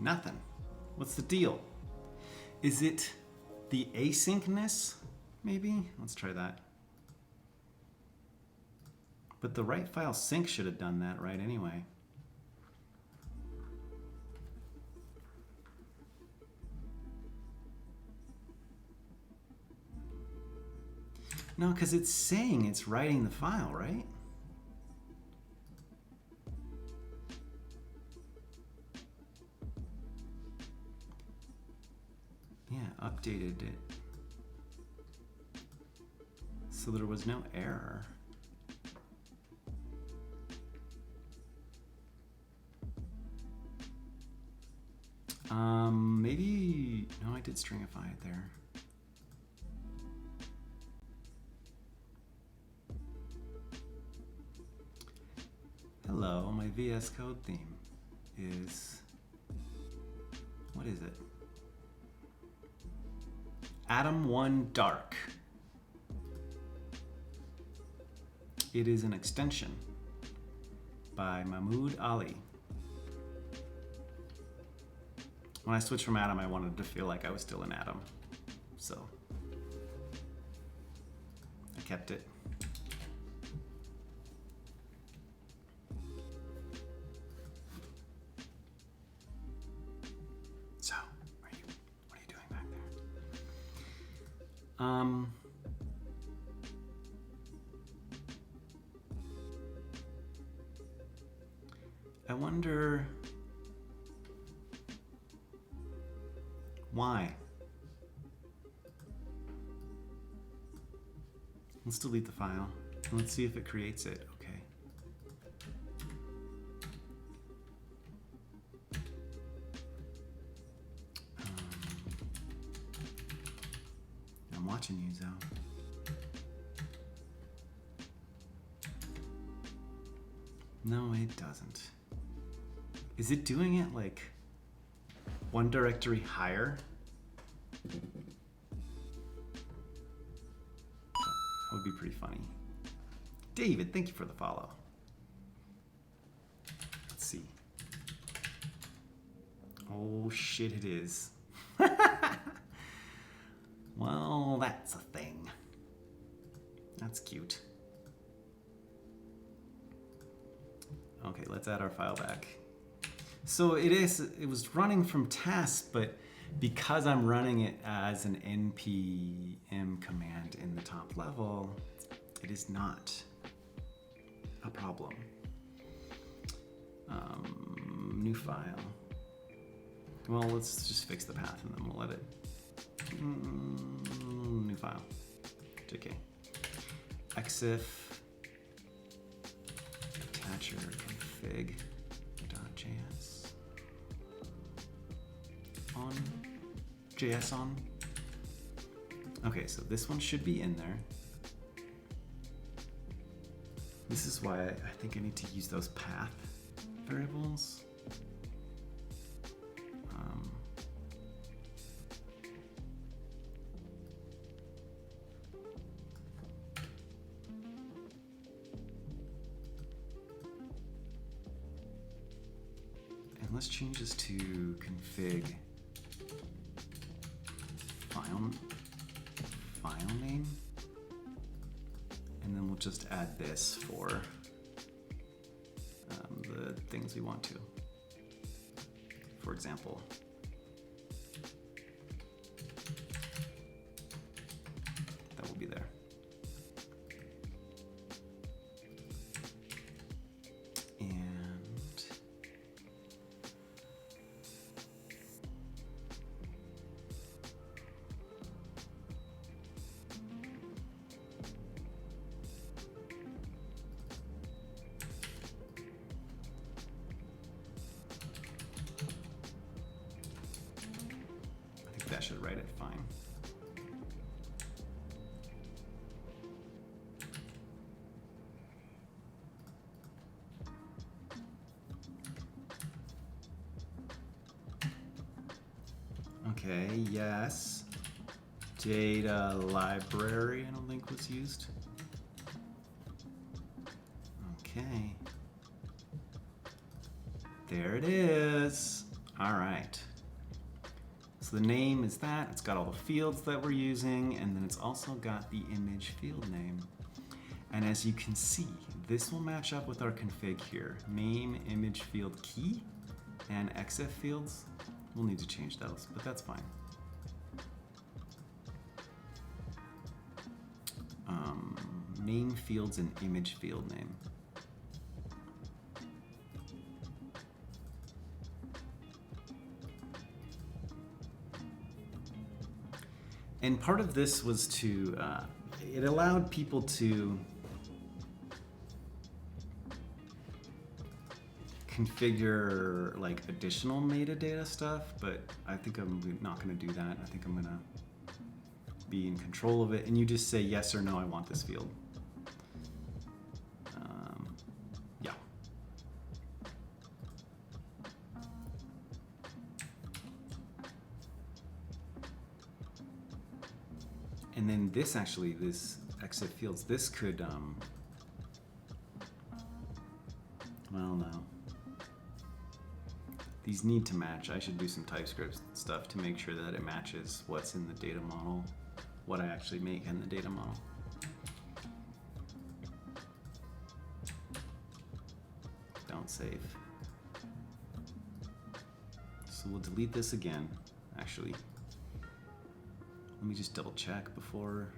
Nothing. What's the deal? Is it the asyncness? Maybe? Let's try that. But the write file sync should have done that right anyway. No, because it's saying it's writing the file, right? Yeah, updated it. So there was no error. Maybe, no, I did stringify it there. Hello, my VS Code theme is, what is it? Atom 1 Dark. It is an extension by Mahmoud Ali. When I switched from Atom, I wanted to feel like I was still in Atom. So I kept it. So, what are you doing back there? I wonder why. Let's delete the file. Let's see if it creates it. Okay. I'm watching you, Zoe. No, it doesn't. Is it doing it like one directory higher? That would be pretty funny. David, thank you for the follow. Let's see. Oh shit, it is. Well, that's a thing. That's cute. Okay, let's add our file back. So it was running from tasks, but because I'm running it as an npm command in the top level, it is not a problem. New file. Well, let's just fix the path and then we'll edit. New file. JK. EXIF. Attacher config.js. On. JS on. Okay, so this one should be in there. This is why I think I need to use those path variables. And let's change this to config file name. And then we'll just add this for the things we want to. For example, that will be there. And that should write it fine. Okay, yes. Data library, I don't think was used. Okay. There it is. All right. So the name is that, it's got all the fields that we're using, and then it's also got the image field name. And as you can see, this will match up with our config here. Name, image field key, and EXIF fields. We'll need to change those, but that's fine. Name fields and image field name. And part of this was to, it allowed people to configure like additional metadata stuff, but I think I'm not going to do that. I think I'm going to be in control of it, and you just say yes or no, I want this field. Yeah. And then this actually, this EXIF fields, this could, well, no. These need to match. I should do some TypeScript stuff to make sure that it matches what's in the data model, what I actually make in the data model. Don't save. So we'll delete this again, actually. Let me just double check before.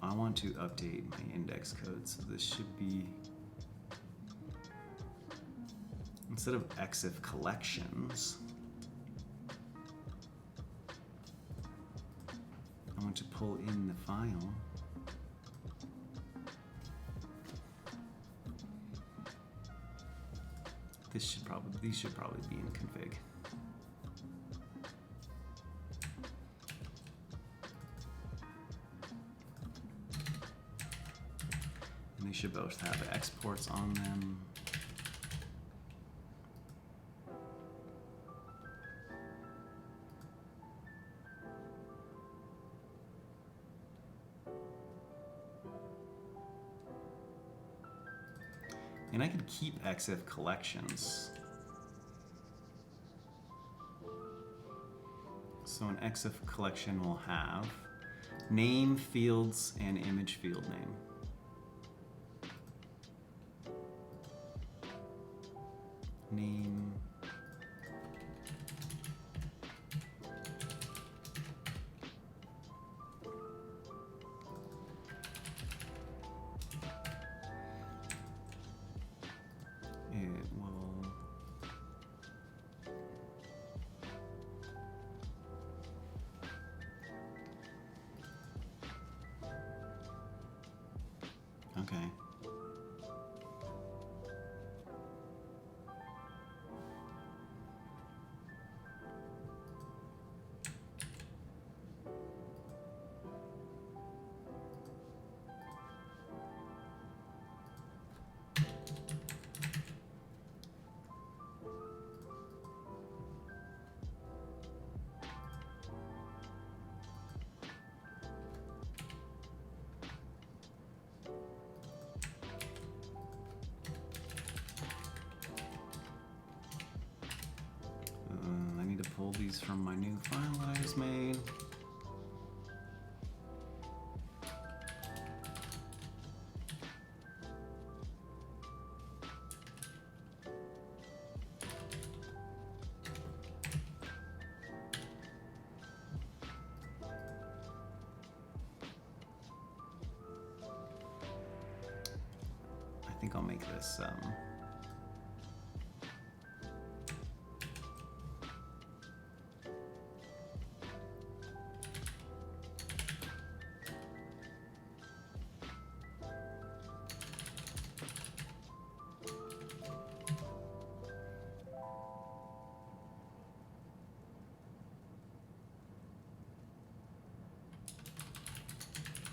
I want to update my index code, so this should be, instead of EXIF collections, I want to pull in the file. These should probably be in config. And they should both have exports on them. And I could keep EXIF collections. So an EXIF collection will have name, fields, and image field name. Name. It will. Okay. I need to pull these from my new file that I just made. I think I'll make this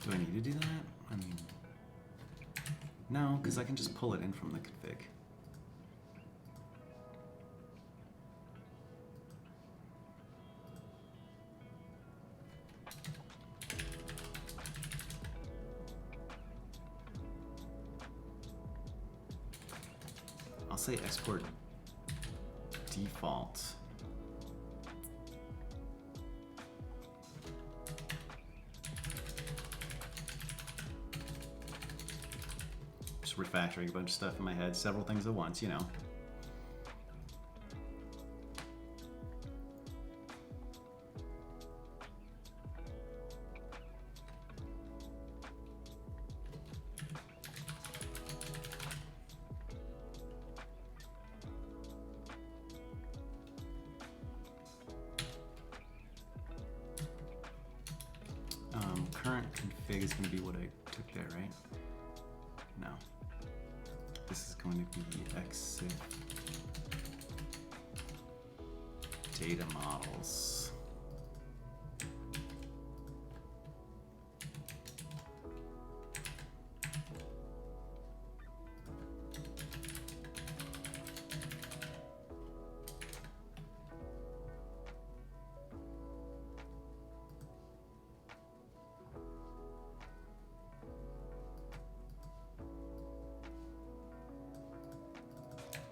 do I need to do that? I mean, no, because I can just pull it in from the config. I'll say export default. Just refactoring a bunch of stuff in my head, several things at once, you know. current config is going to be what I took there, right? No. This is going to be EXIF data models.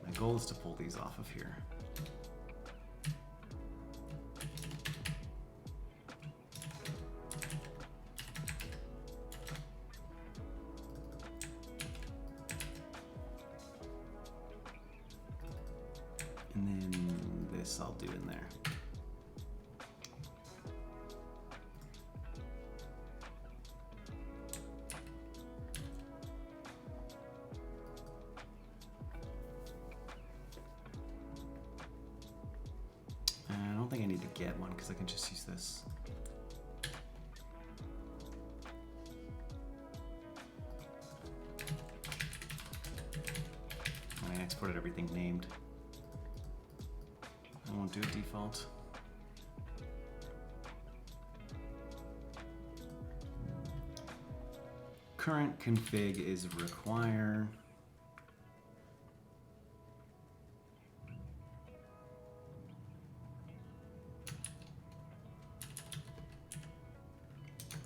My goal is to pull these off of here. And then this I'll do in there. I don't think I need to get one because I can just use this. And I exported everything named. I won't do a default. Current config is require.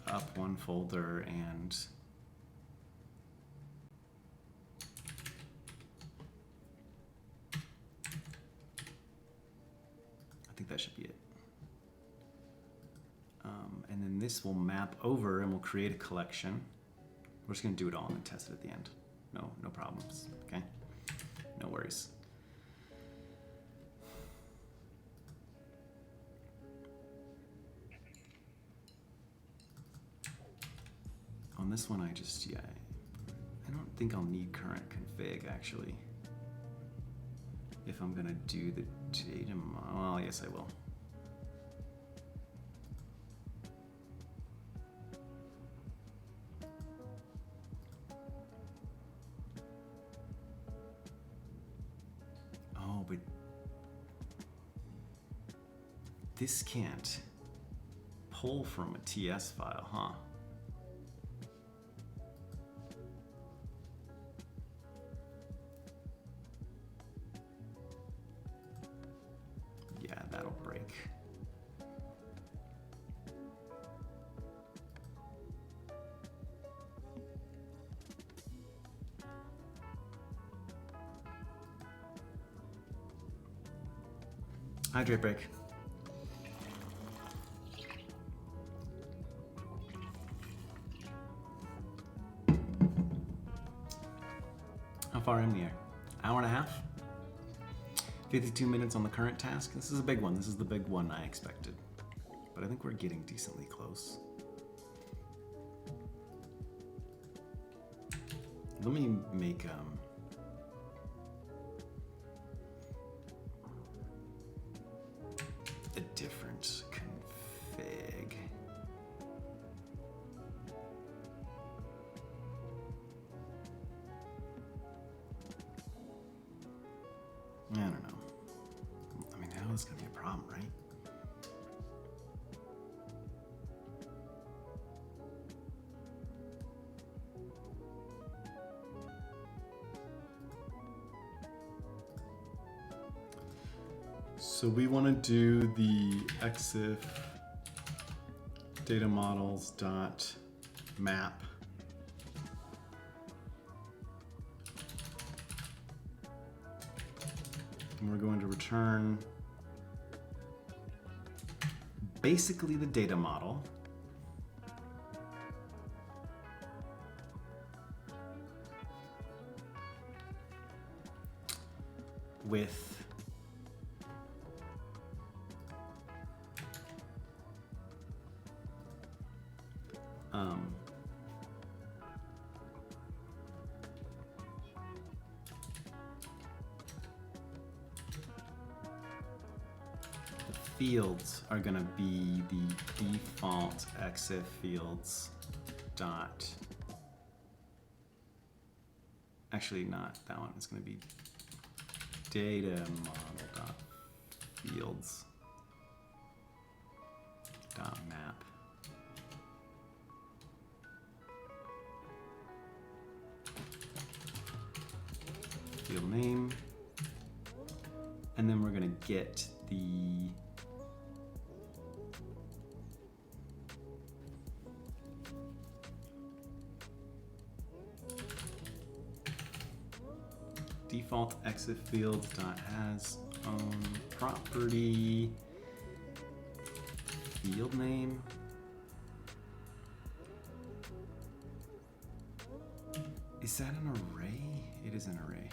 Up one folder and I think that should be it. And then this will map over and we'll create a collection. We're just gonna do it all and then test it at the end. No problems, okay? No worries. On this one, I don't think I'll need current config actually. If I'm gonna do the data model, well, yes I will. Oh, but this can't pull from a TS file, huh? Yeah, that'll break. Hydrate break. How far in the air? Hour and a half? 52 minutes on the current task. This is a big one. This is the big one I expected. But I think we're getting decently close. Let me make a different config. I don't know. I mean, now it's gonna be a problem, right? So we want to do the EXIF data models dot map. And we're going to return basically the data model. With the fields are going to be the default EXIF fields dot. Actually, not that one. It's going to be data model dot fields dot map. Field name, and then we're going to get the default EXIF fields dot has own property field name. Is that an array? It is an array.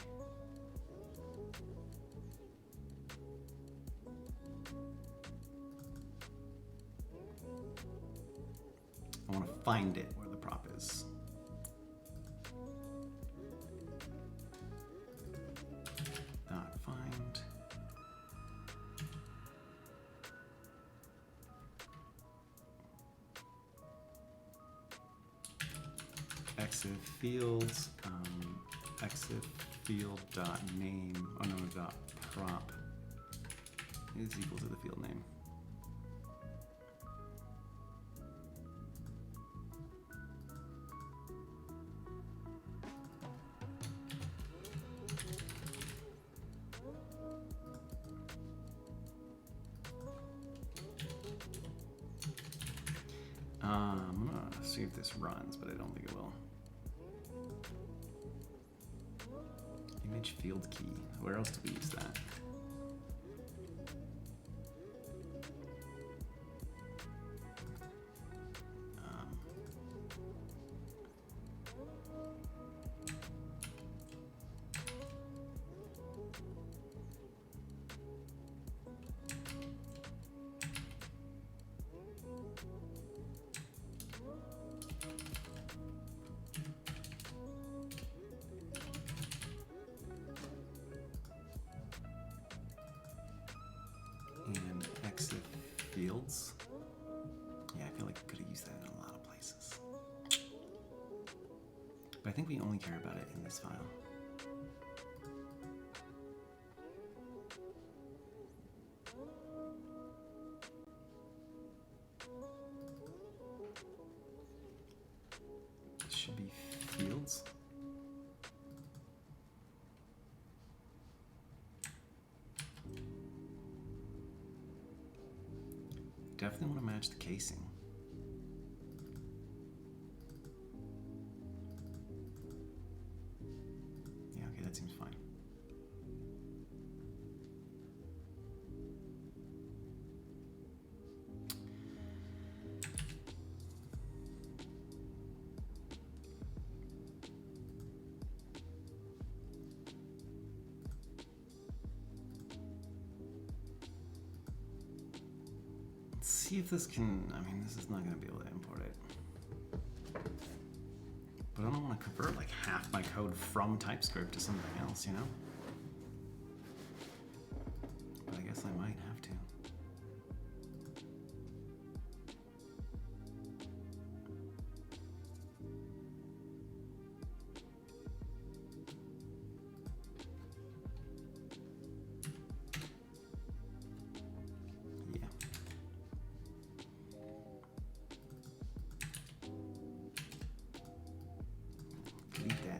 I want to find it where the prop is. Dot find. EXIF fields, EXIF field dot name, oh no, dot prop is equal to the field name. I'm gonna see if this runs, but I don't think it will. Image field key. Where else do we use that? And EXIF fields. Yeah, I feel like we could have used that in a lot of places. But I think we only care about it in this file. It should be fields. Definitely want to match the casing. Yeah, okay, that seems fine. Let's see if this can, I mean, this is not going to be able to import it. But I don't want to convert like half my code from TypeScript to something else, you know? But I guess I might have to.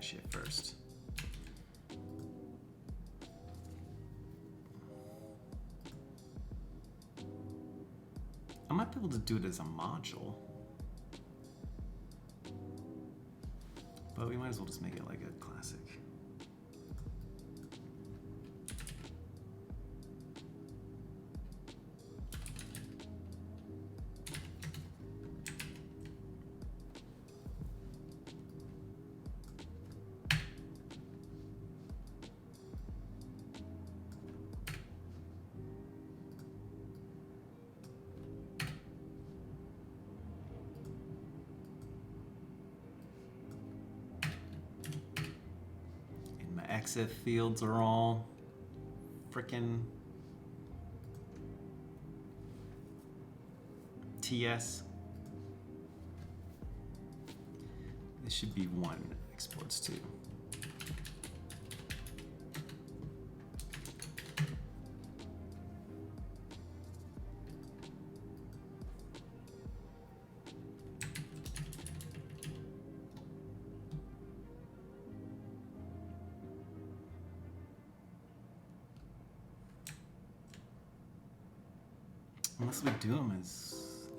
Shit first. I might be able to do it as a module, but we might as well just make it like a classic. EXIF fields are all frickin' TS. This should be 1 exports to. Unless we do them as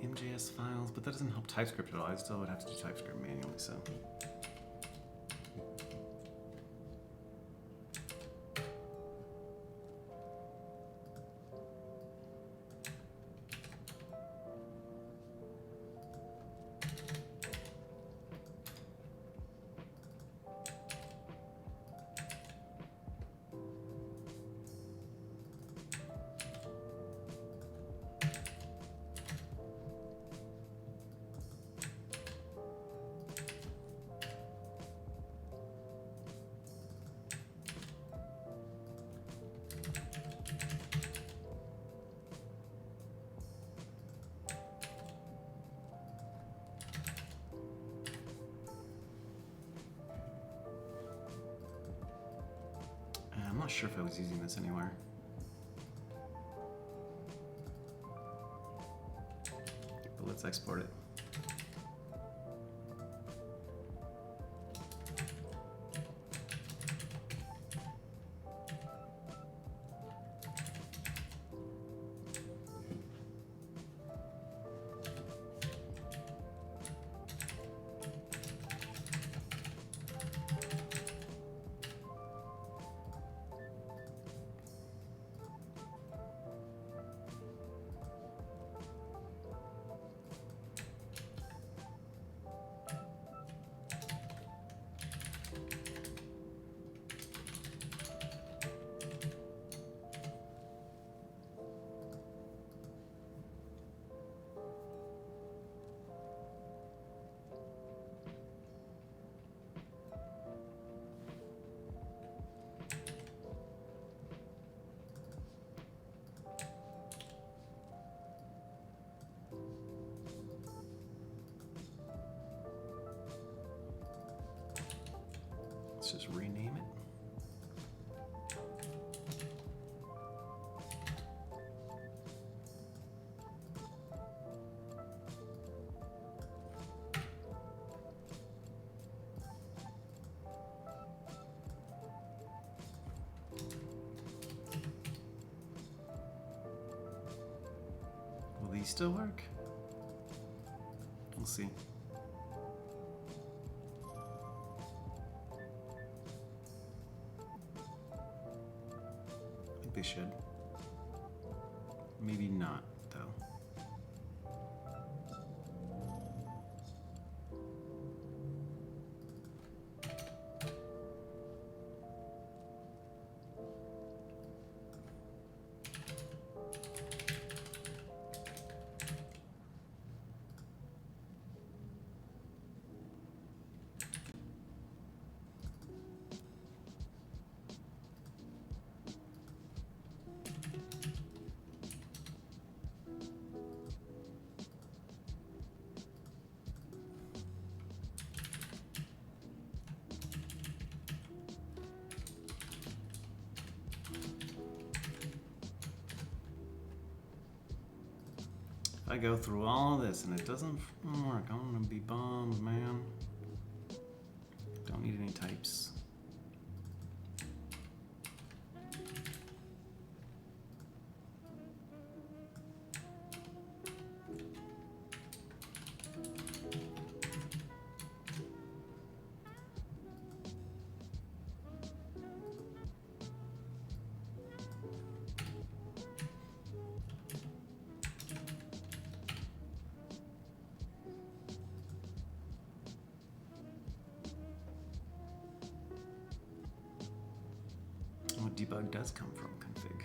MJS files, but that doesn't help TypeScript at all. I still would have to do TypeScript manually, so. I'm not sure if I was using this anywhere. But let's export it. Let's just rename it. Will these still work? We'll see. They should. Maybe not, though. If I go through all of this and it doesn't work, I'm gonna be bummed, man. Don't need any types. Oh, debug does come from config.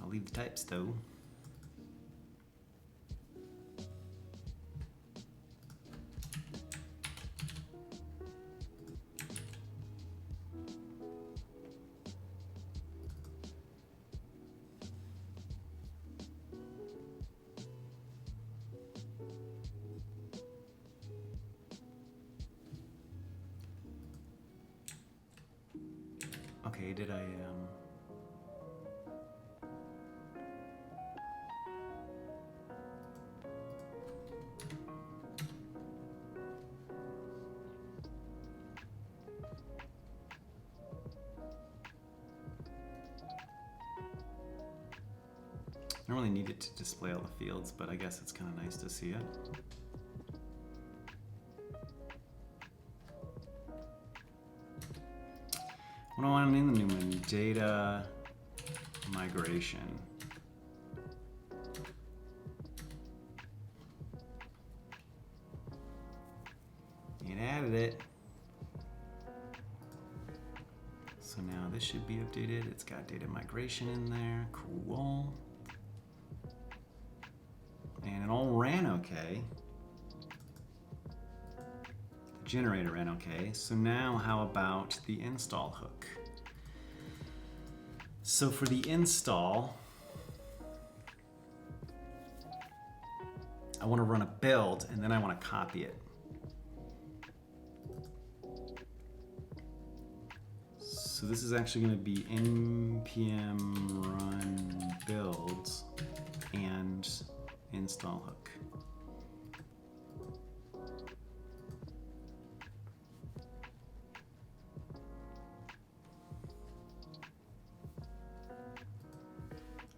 I'll leave the types though. Okay, did I I don't really need it to display all the fields, but I guess it's kind of nice to see it. What do I want in the new one? Data migration. It added it. So now this should be updated. It's got data migration in there. Cool. And it all ran okay. The generator ran okay. So now how about the install hook? So for the install, I want to run a build and then I want to copy it. So this is actually going to be npm run builds and install hook.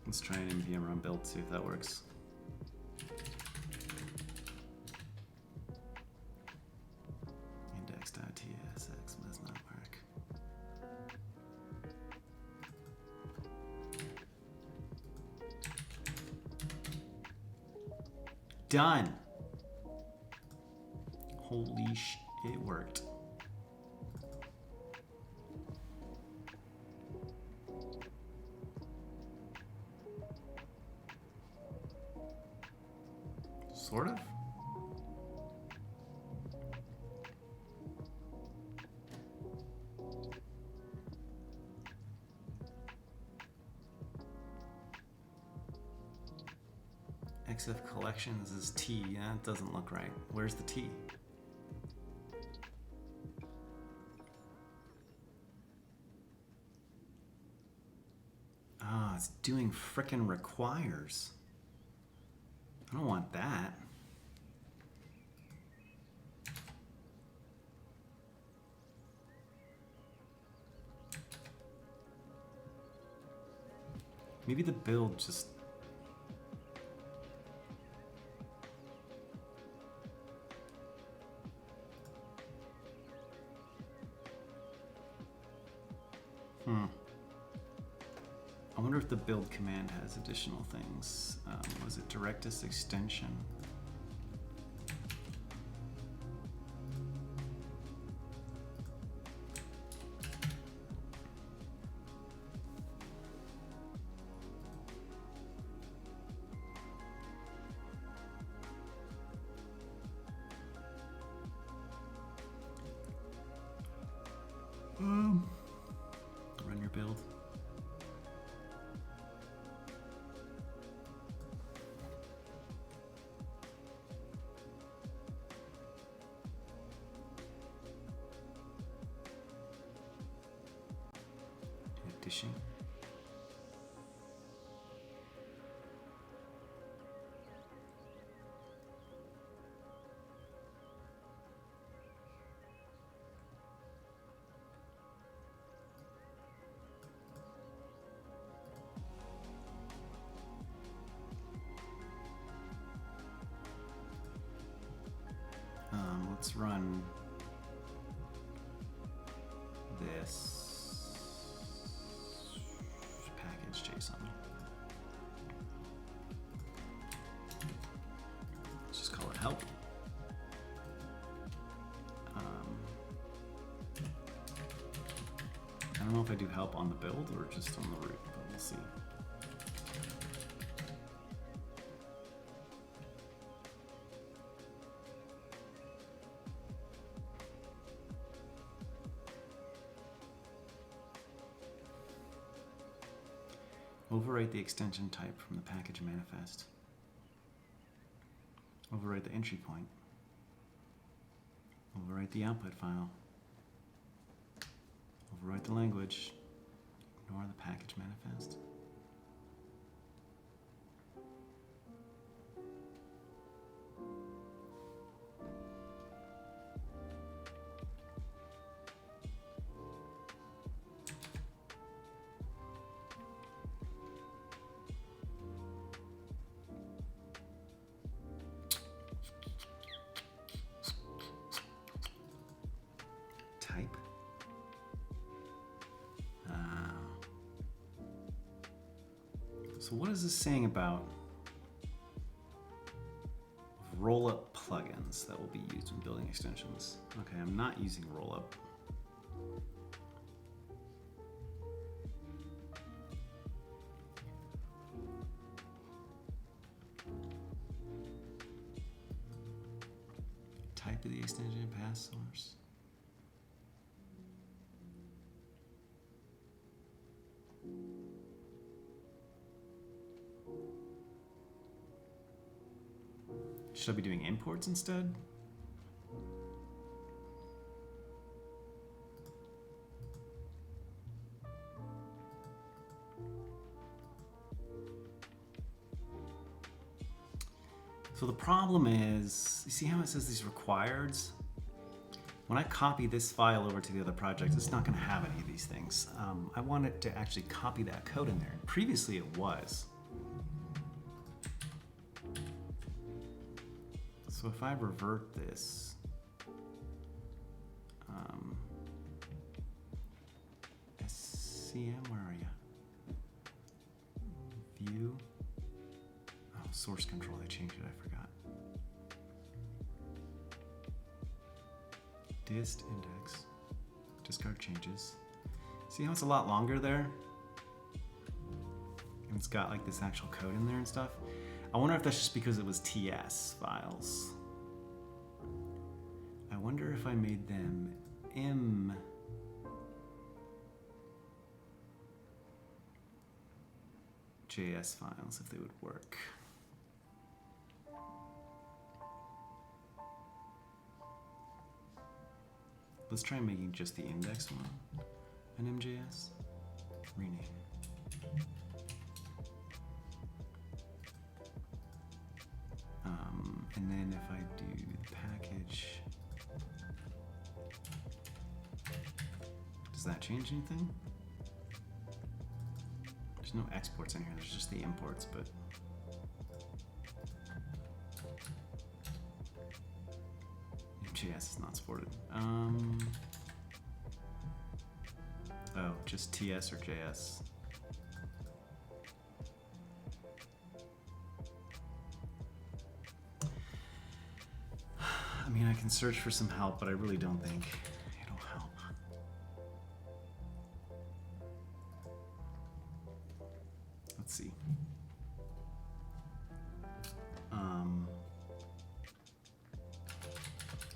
Let's try an npm run build, see if that works. Index.tsx does not work. Done. Holy sh! It worked. Sort of. EXIF collections is T. Yeah, it doesn't look right. Where's the T? Ah, it's doing frickin' requires. I don't want that. Maybe the build just... I wonder if the build command has additional things. Was it Directus Extension? Run your build. Addition. Let's run this package JSON. Let's just call it help. I don't know if I do help on the build or just on the root, but we'll see. Overwrite the extension type from the package manifest. Overwrite the entry point. Overwrite the output file. Overwrite the language. Ignore the package manifest. Type. So what is this saying about roll-up plugins that will be used when building extensions? Okay, I'm not using roll-up. Type of the extension, path source. Should I be doing imports instead? So the problem is, you see how it says these requireds? When I copy this file over to the other project, it's not going to have any of these things. I want it to actually copy that code in there. Previously it was. So if I revert this, SCM, where are you? View. Oh, source control, they changed it, I forgot. Dist index, discard changes. See how it's a lot longer there? And it's got like this actual code in there and stuff. I wonder if that's just because it was TS files. I wonder if I made them JS files, if they would work. Let's try making just the index one an MJS. Rename. And then if I do the package, does that change anything? There's no exports in here, there's just the imports, but JS is not supported. Oh, just TS or JS. I mean, I can search for some help, but I really don't think it'll help. Let's see.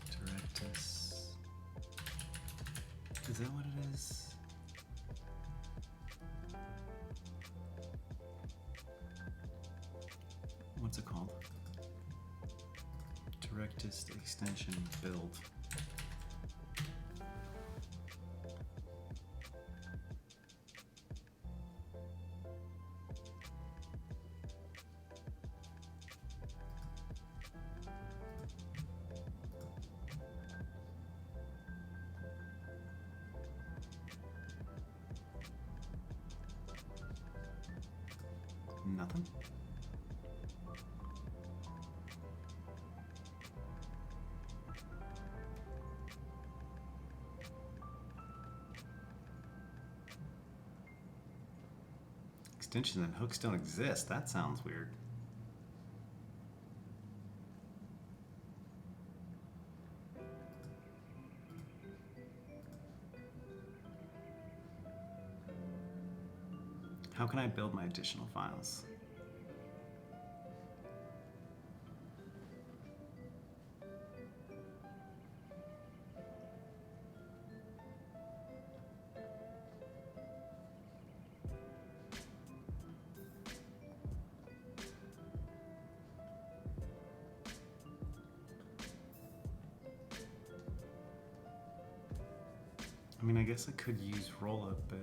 Directus. Is that what it is? What's it called? Directus Extension build. Nothing. Extensions and hooks don't exist. That sounds weird. How can I build my additional files? I mean, I guess I could use rollup, but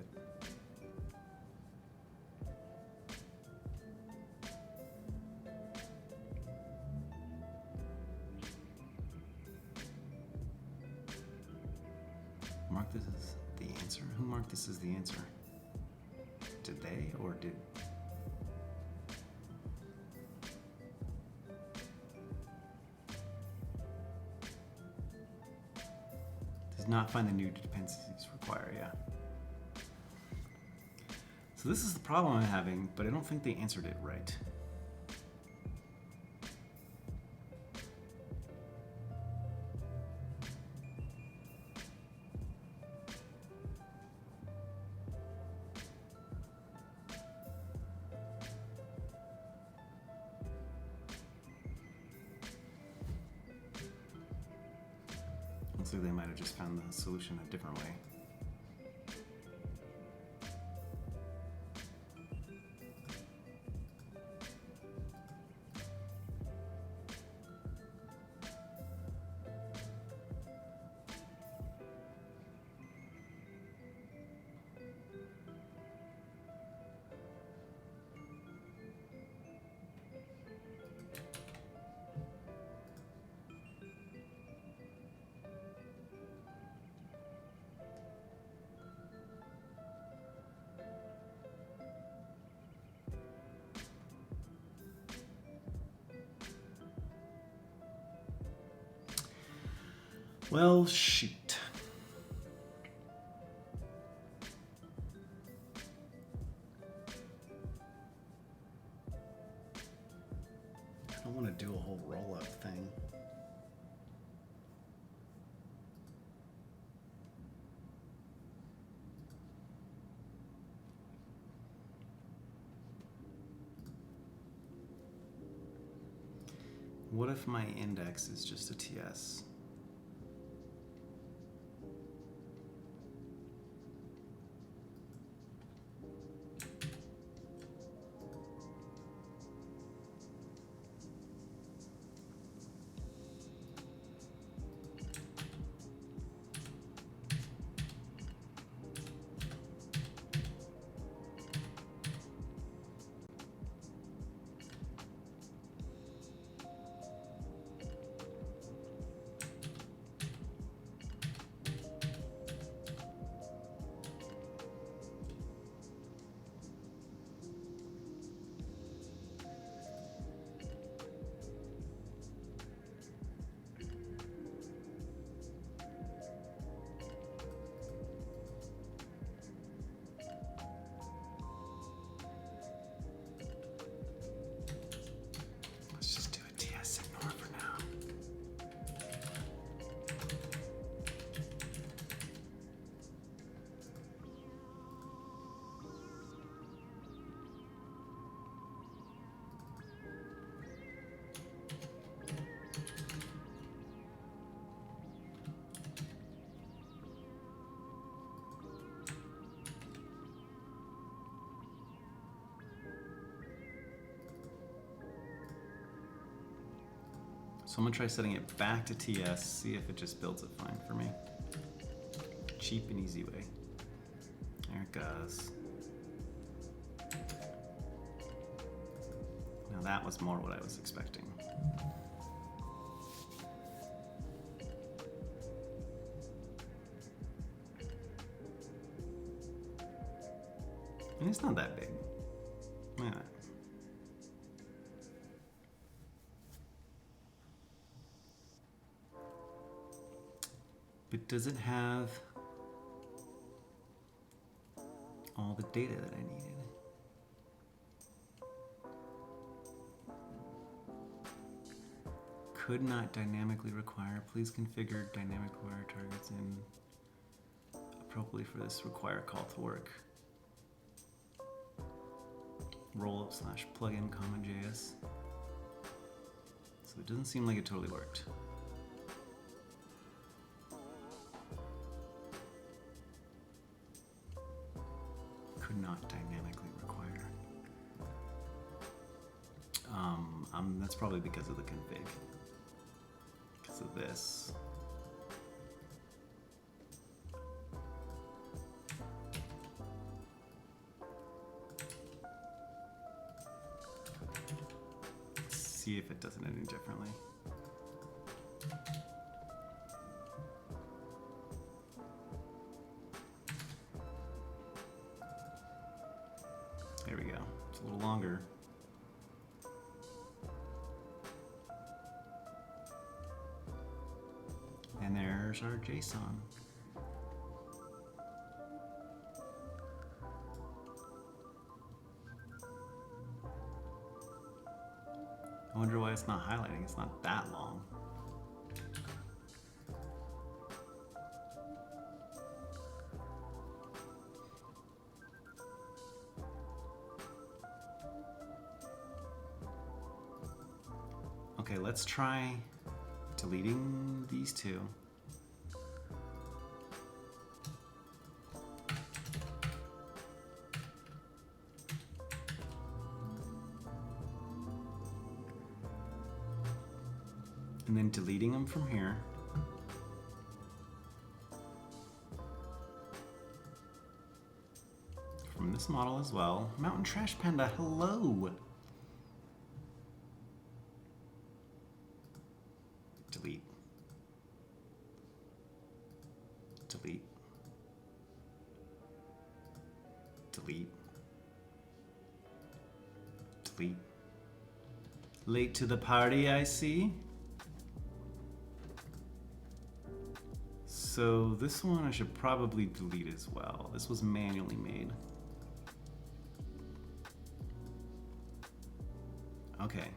mark this as the answer? Who marked this as the answer? Did they or did? Does not find the new dependencies require, yeah. So this is the problem I'm having, but I don't think they answered it right. Looks like they might have just found the solution a different way. Well, shoot. I don't want to do a whole roll-up thing. What if my index is just a TS? Let's just do a TS ignore for now. So I'm gonna try setting it back to TS, see if it just builds it fine for me. Cheap and easy way. There it goes. Now that was more what I was expecting. And it's not that big. Look at that. But does it have all the data that I needed? Could not dynamically require. Please configure dynamic require targets in appropriately for this require call to work. Rollup / plugin common.js. So it doesn't seem like it totally worked. Could not dynamically require. That's probably because of the config. Because of this. see if it does it any differently. There we go. It's a little longer. And there's our JSON. I wonder why it's not highlighting. It's not that long. Okay, let's try deleting these two. And then deleting them from here. From this model as well. Mountain Trash Panda, hello! Delete. Delete. Delete. Delete. Late to the party, I see. So this one I should probably delete as well. This was manually made. Okay,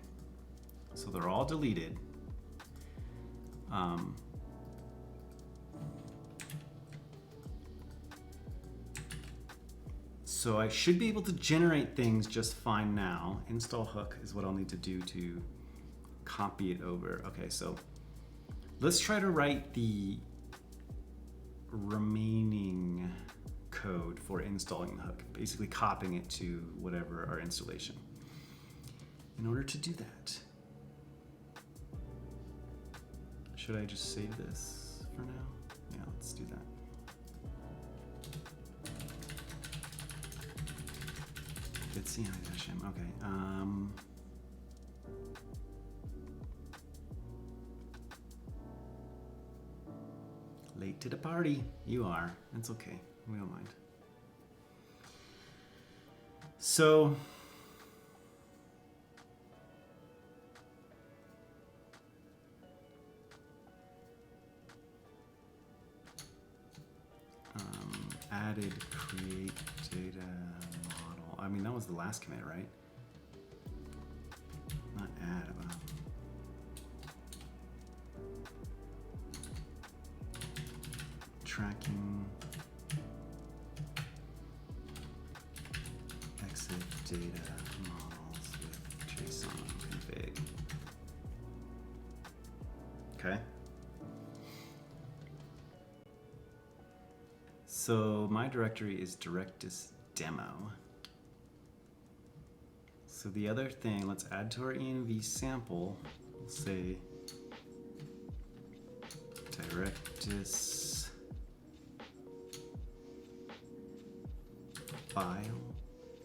so they're all deleted. So I should be able to generate things just fine now. Install hook is what I'll need to do to copy it over. Okay, so let's try to write the remaining code for installing the hook, basically copying it to whatever our installation. In order to do that, should I just save this for now? Yeah, let's do that. Let's see CLI-m. Okay. Late to the party. You are. It's okay. We don't mind. So added create data model. I mean, that was the last commit, right? Not add. Tracking EXIF data models with JSON config. Okay. So my directory is Directus demo. So the other thing, let's add to our env sample. We'll say Directus file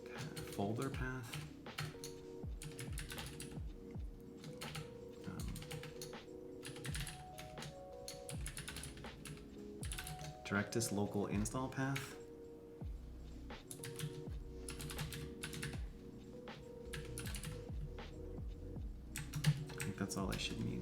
path, folder path. Directus local install path. I think that's all I should need.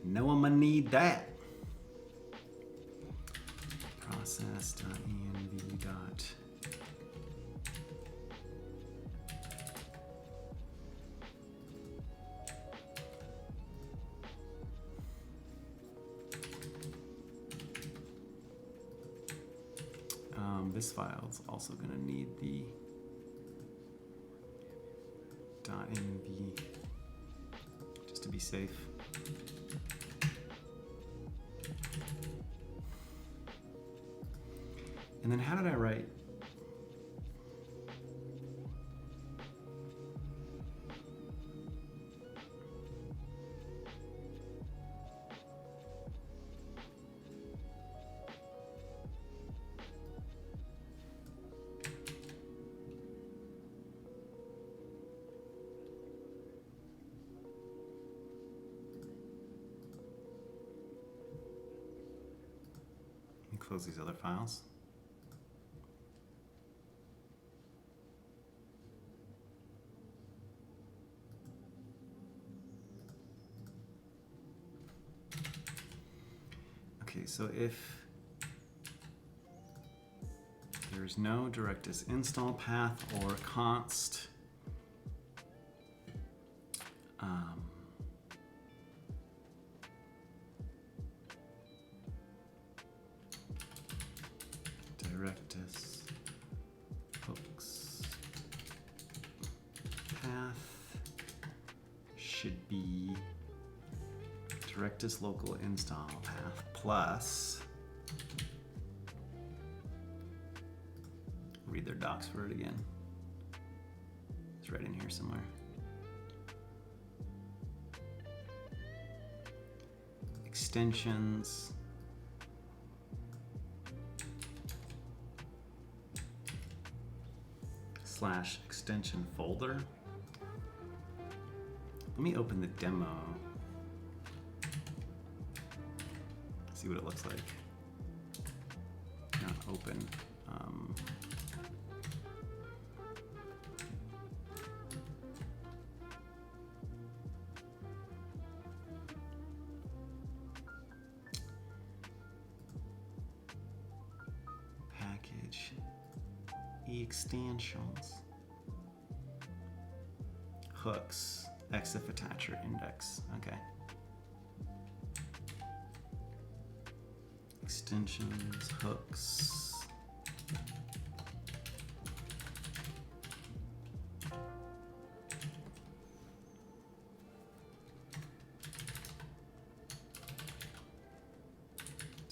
Know I'm gonna need that. Process.env dot. This file is also gonna need the .env just to be safe. And then how did I write? Close these other files. Okay, so if there's no Directus install path or const Directus hooks path should be Directus local install path plus, read their docs for it again. It's right in here somewhere. Extensions. / extension folder. Let me open the demo. See what it looks like. Not open. Package. Extensions. Hooks. EXIF attacher index. Okay. Extensions, hooks.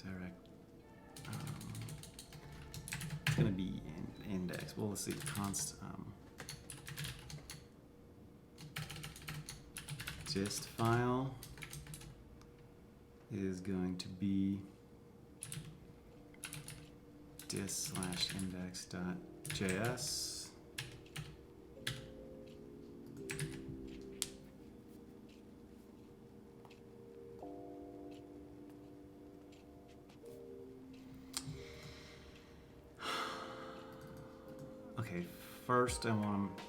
Direct. It's gonna be in index. Well, let's see. Const. Gist file is going to be dis/index.js. Okay, first I want to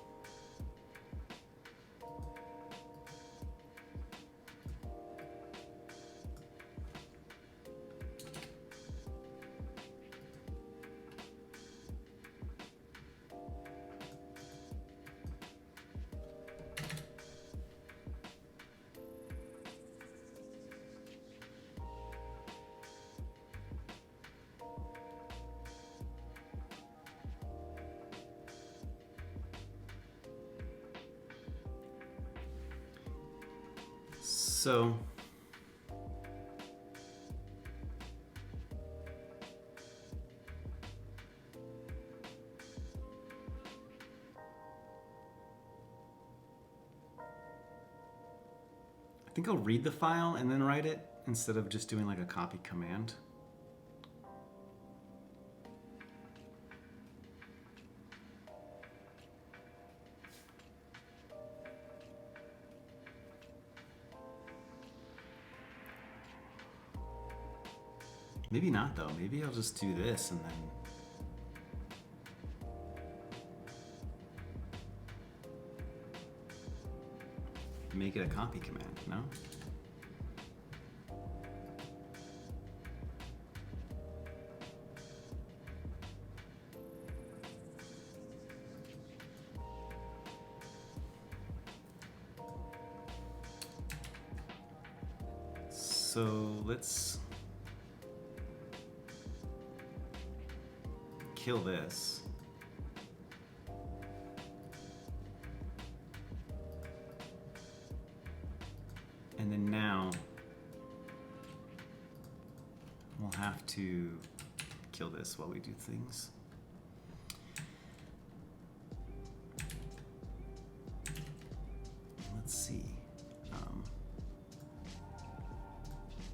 So I think I'll read the file and then write it instead of just doing like a copy command. Maybe not though. Maybe I'll just do this and then make it a copy command, no? So let's kill this. And then now we'll have to kill this while we do things. Let's see.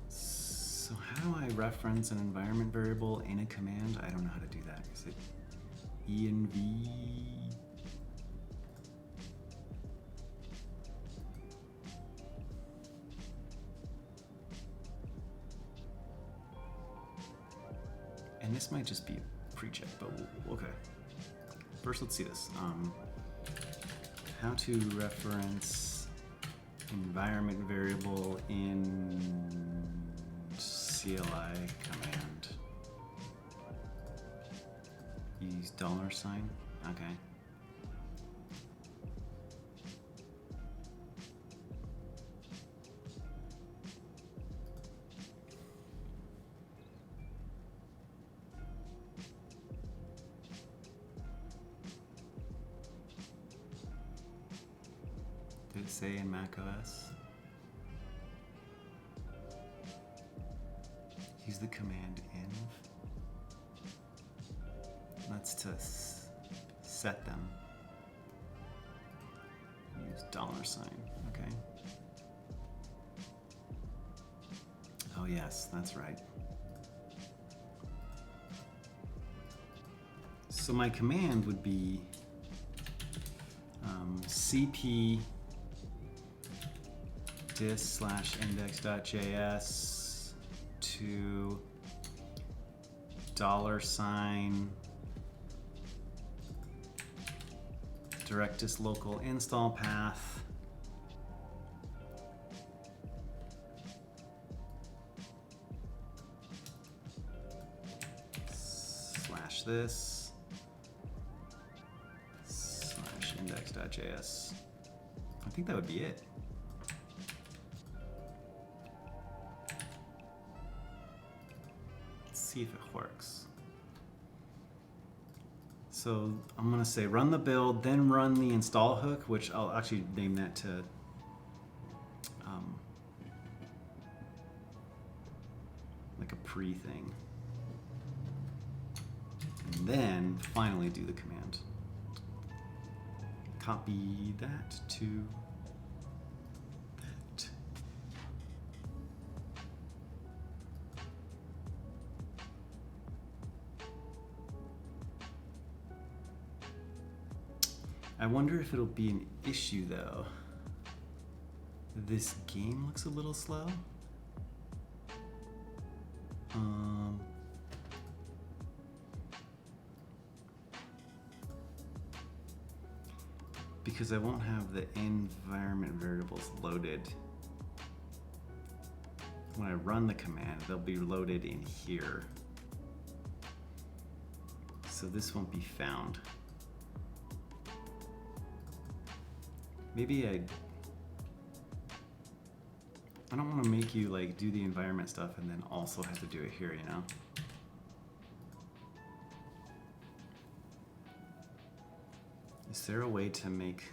So how do I reference an environment variable in a command? I don't know how to do that. Is it env? And this might just be a pre-check, but okay. First, let's see this. How to reference environment variable in CLI command. Use $. Okay. Did it say in macOS? Use the command env. That's to set them. Use $. Okay. Oh yes, that's right. So my command would be cp dis/index.js to $. Directus local install path /this /index.js. I think that would be it. Let's see if it works. So I'm gonna say run the build, then run the install hook, which I'll actually name that to like a pre thing. And then finally do the command. Copy that to that. I wonder if it'll be an issue though. This game looks a little slow. Because I won't have the environment variables loaded. When I run the command, they'll be loaded in here. So this won't be found. Maybe I don't want to make you like do the environment stuff and then also have to do it here, you know? Is there a way to make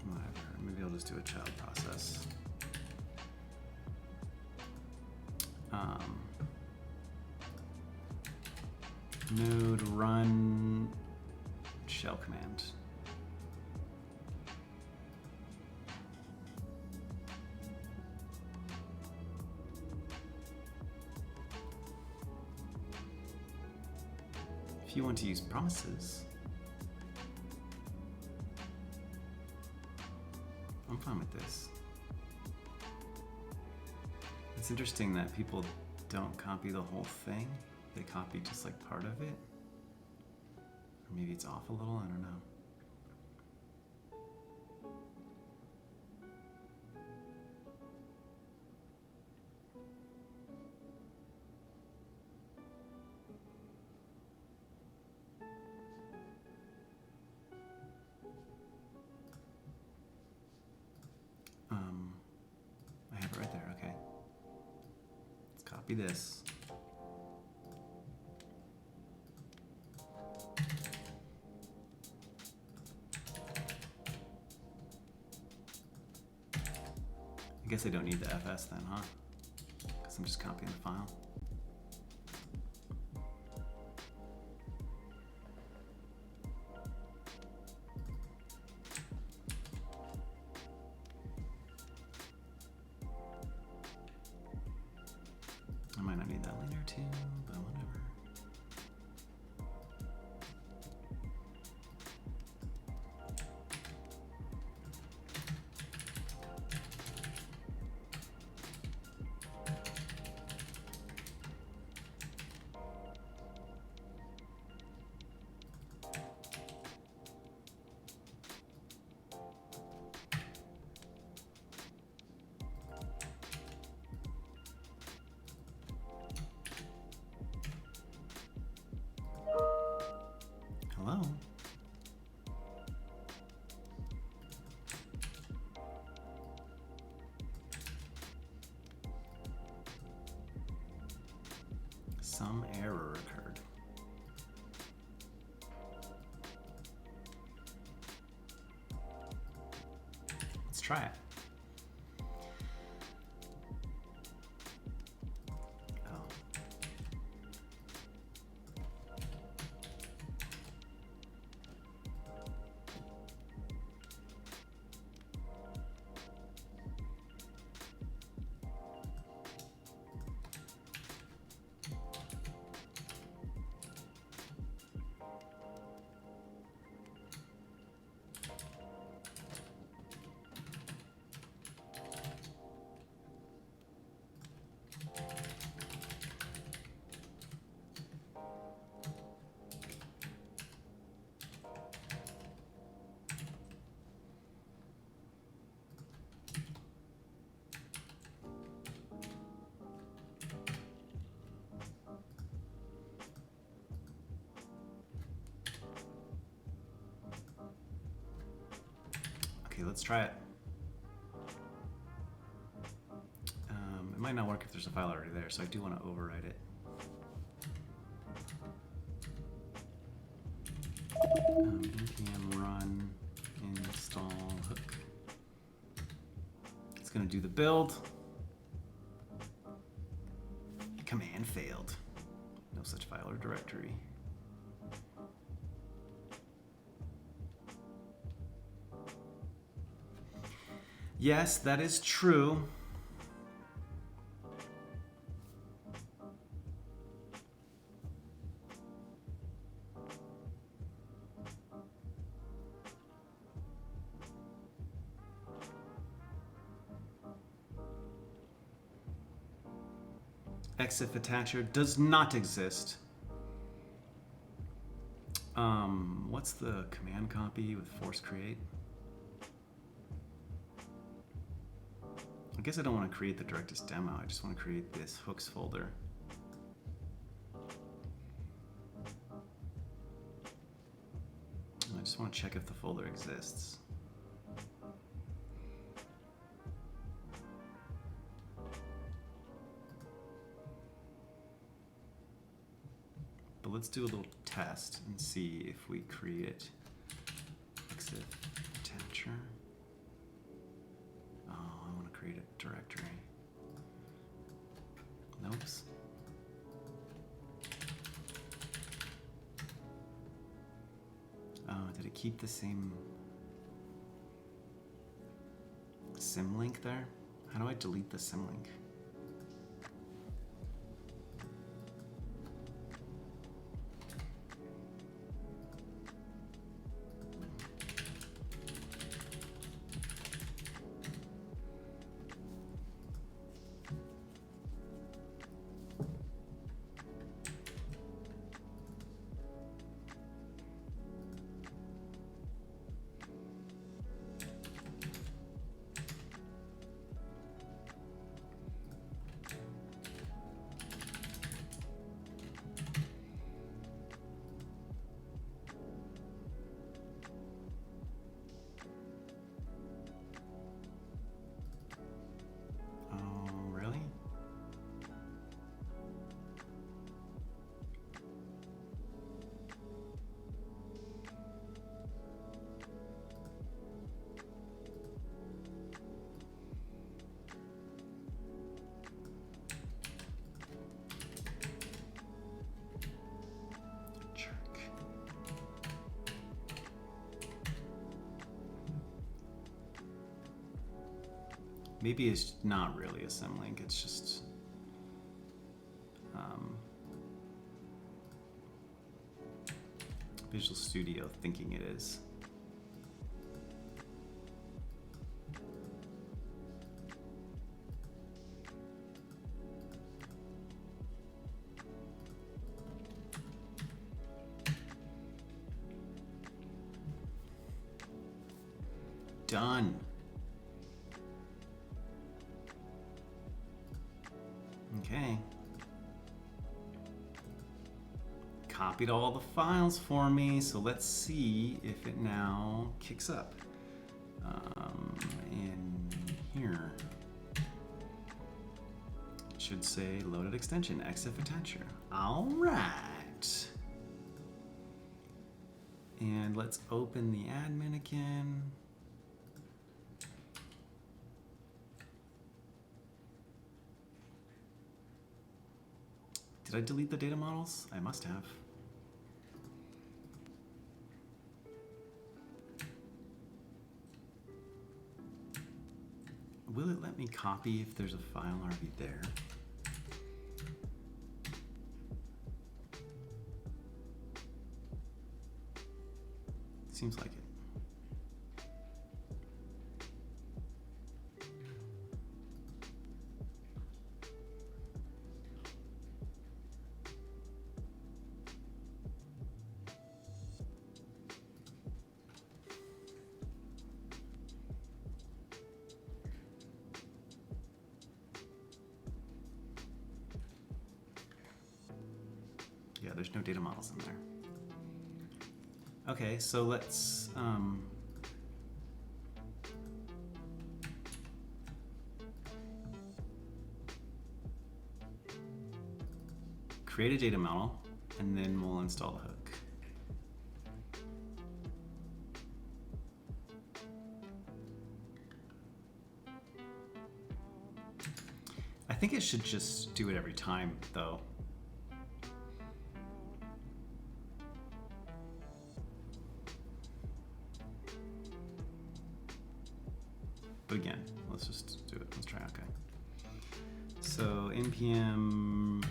whatever, maybe I'll just do a child process. Node run shell command. If you want to use promises, I'm fine with this. It's interesting that people don't copy the whole thing. They copy just like part of it. Or maybe it's off a little, I don't know. I have it right there, okay. Let's copy this. I guess I don't need the FS then, huh? Because I'm just copying the file. I might not need that later too, but whatever. Hello? Some error occurred. Let's try it. Oh. Okay, let's try it. It might not work if there's a file already there, so I do want to overwrite it. Npm run install hook. It's going to do the build. Command failed. No such file or directory. Yes, that is true. EXIF attacher does not exist. What's the command copy with force create? I guess I don't want to create the Directus demo. I just want to create this hooks folder. I just want to check if the folder exists. But let's do a little test and see if we create EXIF attacher. Oh, I want to create a directory. Nope. Oh, did it keep the same symlink there? How do I delete the symlink? Maybe it's not really a symlink, it's just Visual Studio thinking it is. Done. Okay. Copied all the files for me, so let's see if it now kicks up. In here, it should say loaded extension, EXIF attacher. All right. And let's open the admin again. Did I delete the data models? I must have. Will it let me copy if there's a file already there? Seems like it. Yeah, there's no data models in there. Okay, so let's create a data model, and then we'll install the hook. I think it should just do it every time, though. But again, let's just do it. Let's try, okay. So npm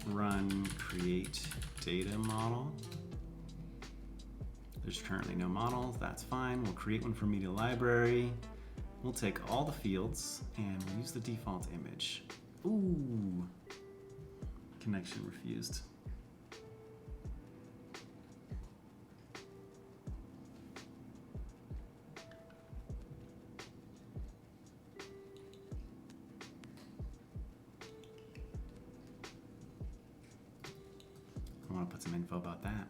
run create data model. There's currently no models, that's fine. We'll create one from media library. We'll take all the fields and we'll use the default image. Ooh, connection refused. I want to put some info about that.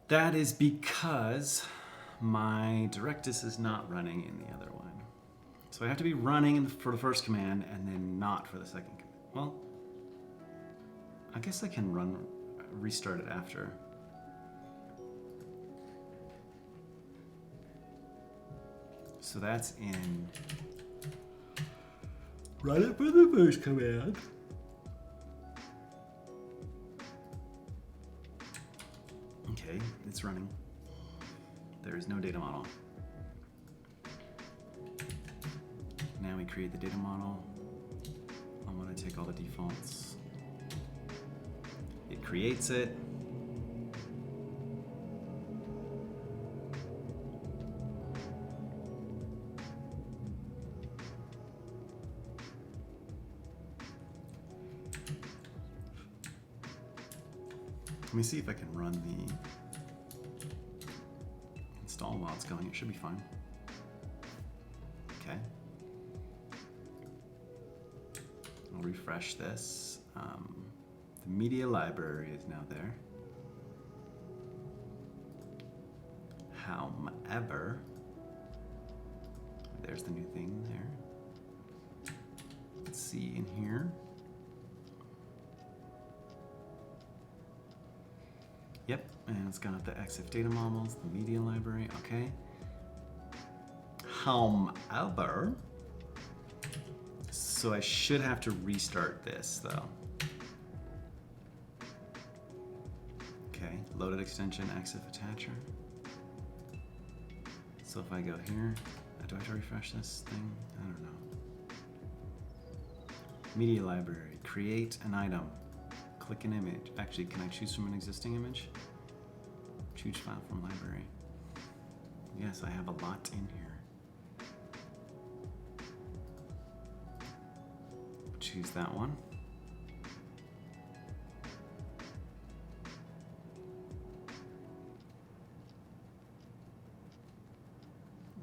That is because my Directus is not running in the other one. So I have to be running for the first command and then not for the second command. Well, I guess I can restart it after. So that's in. Run it for the first command. Okay, it's running. There is no data model. Now we create the data model. I'm going to take all the defaults. It creates it. Let me see if I can run the install while it's going. It should be fine. Okay. I'll refresh this. The media library is now there. However, there's the new thing there. Let's see in here. Yep, and it's got the EXIF data models, the media library, okay. However, so I should have to restart this though. Okay, loaded extension, EXIF attacher. So if I go here, Do I have to refresh this thing? I don't know. Media library. Create an item. Click an image. Actually, can I choose from an existing image? Choose file from library. Yes, I have a lot in here. Choose that one.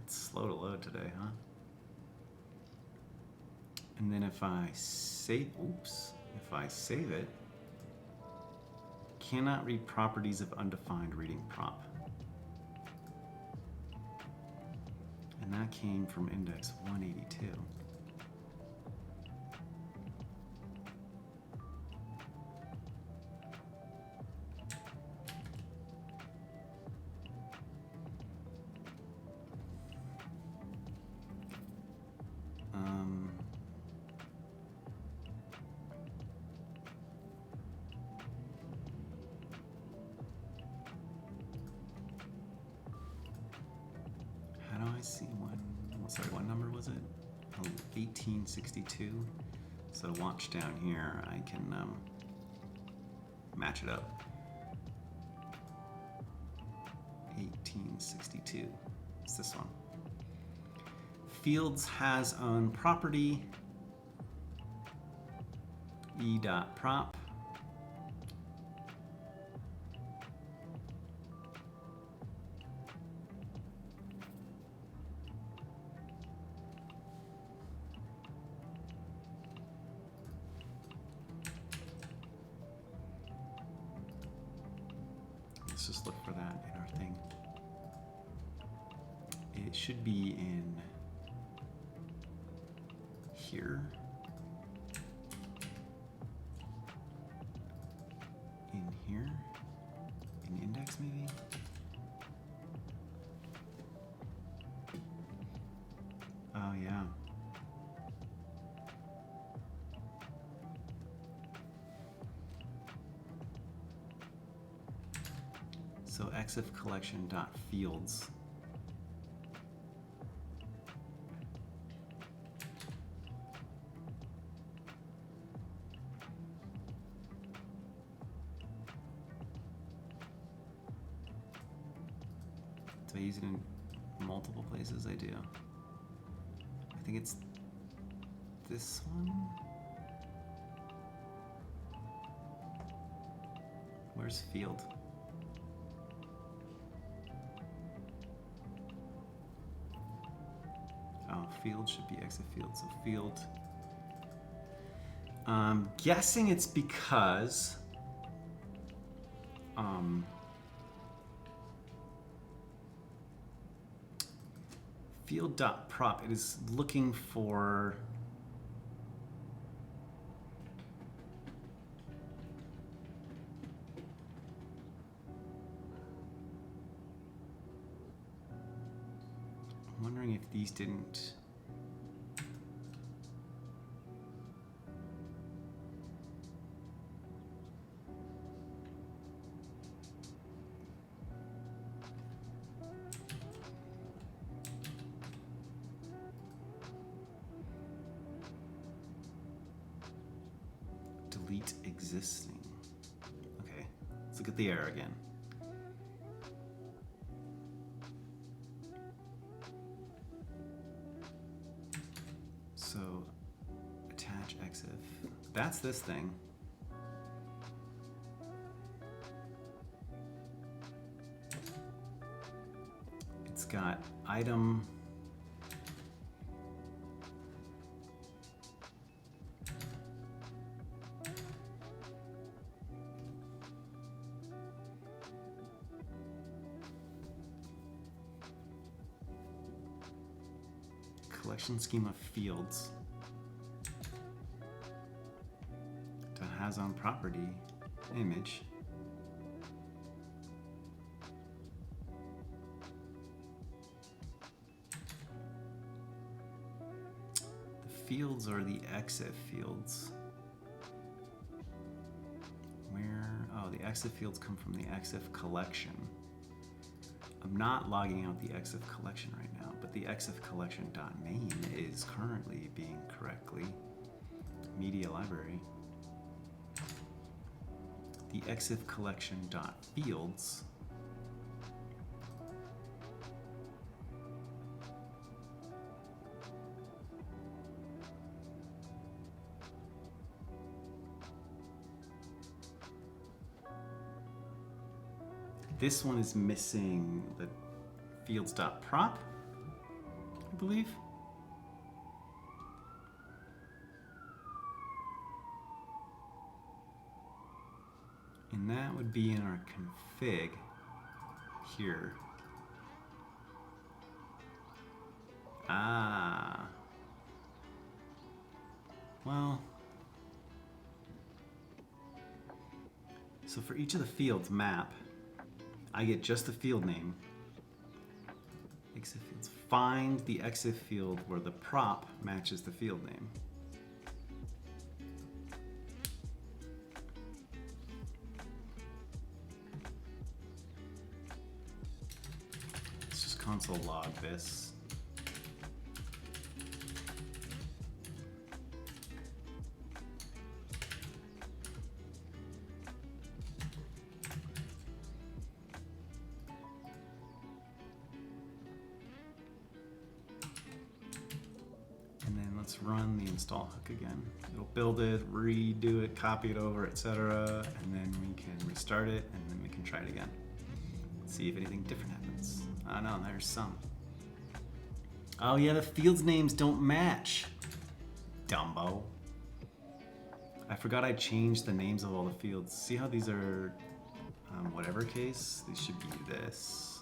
It's slow to load today, huh? And then if I save, if I save it, cannot read properties of undefined reading prop. And that came from index 182. How do I see one? Sorry, what number was it? 1862. So watch down here. I can match it up. 1862. It's this one. Fields has own property. E.prop. Let's just look for that in our thing. It should be in here. In here? In index maybe? Oh yeah. So EXIF collection dot fields. Do I use it in multiple places? I do. I think it's this one. Where's field? Oh, field should be EXIF field. So field. Guessing it's because field.prop, it is looking for I'm wondering if these didn't delete existing. Okay, let's look at the error again. So attach EXIF. That's this thing. It's got item. Collection schema fields that has on property image. The fields are the EXIF fields. Where? Oh, the EXIF fields come from the EXIF collection. I'm not logging out the EXIF collection right now, but but the EXIF collection.name is currently being correctly media library. The EXIF collection.fields this one is missing the fields.prop, I believe. And that would be in our config here. Ah. Well. So for each of the fields map, I get just the field name. EXIF fields. Find the EXIF field where the prop matches the field name. Let's just console log this. Let's run the install hook again. It'll build it, redo it, copy it over, etc. And then we can restart it, and then we can try it again. See if anything different happens. Oh no, there's some. Oh yeah, the fields names don't match. Dumbo. I forgot I changed the names of all the fields. See how these are whatever case? These should be this.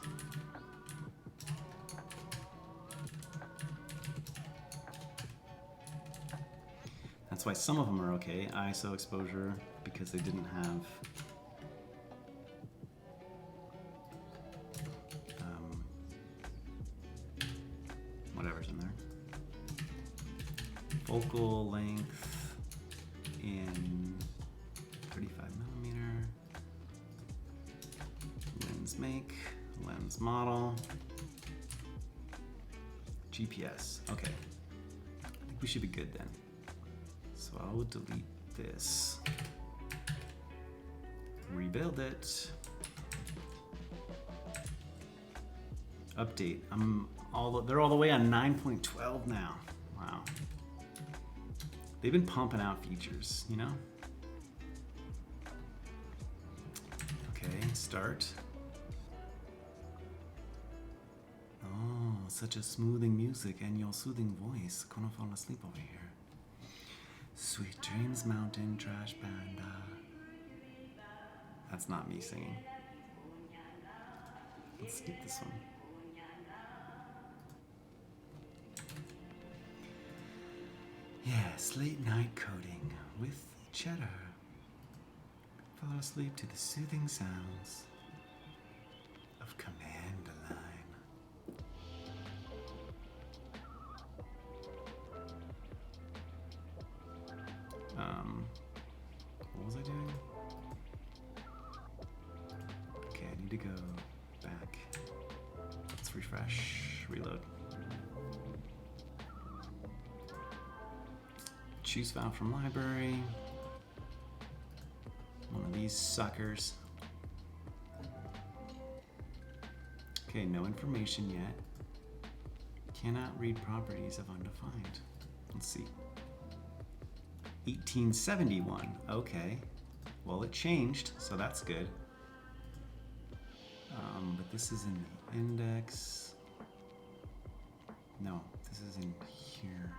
That's why some of them are okay. ISO exposure, because they didn't have whatever's in there. Focal length in 35 millimeter. Lens make, lens model. GPS, okay. I think we should be good then. So I'll delete this, rebuild it, update. They're all the way on 9.12 now. Wow. They've been pumping out features, you know? Okay, start. Oh, such a smoothing music and your soothing voice. Gonna fall asleep over here. Sweet Dreams Mountain Trash Panda. That's not me singing. Let's skip this one. Yes, late night coding with cheddar. Fall asleep to the soothing sounds of command line. What was I doing? Okay, I need to go back. Let's refresh, reload. Choose file from library. One of these suckers. Okay, no information yet. Cannot read properties of undefined. Let's see. 1871, okay. Well, it changed, so that's good. But this is in the index. No, this is in here.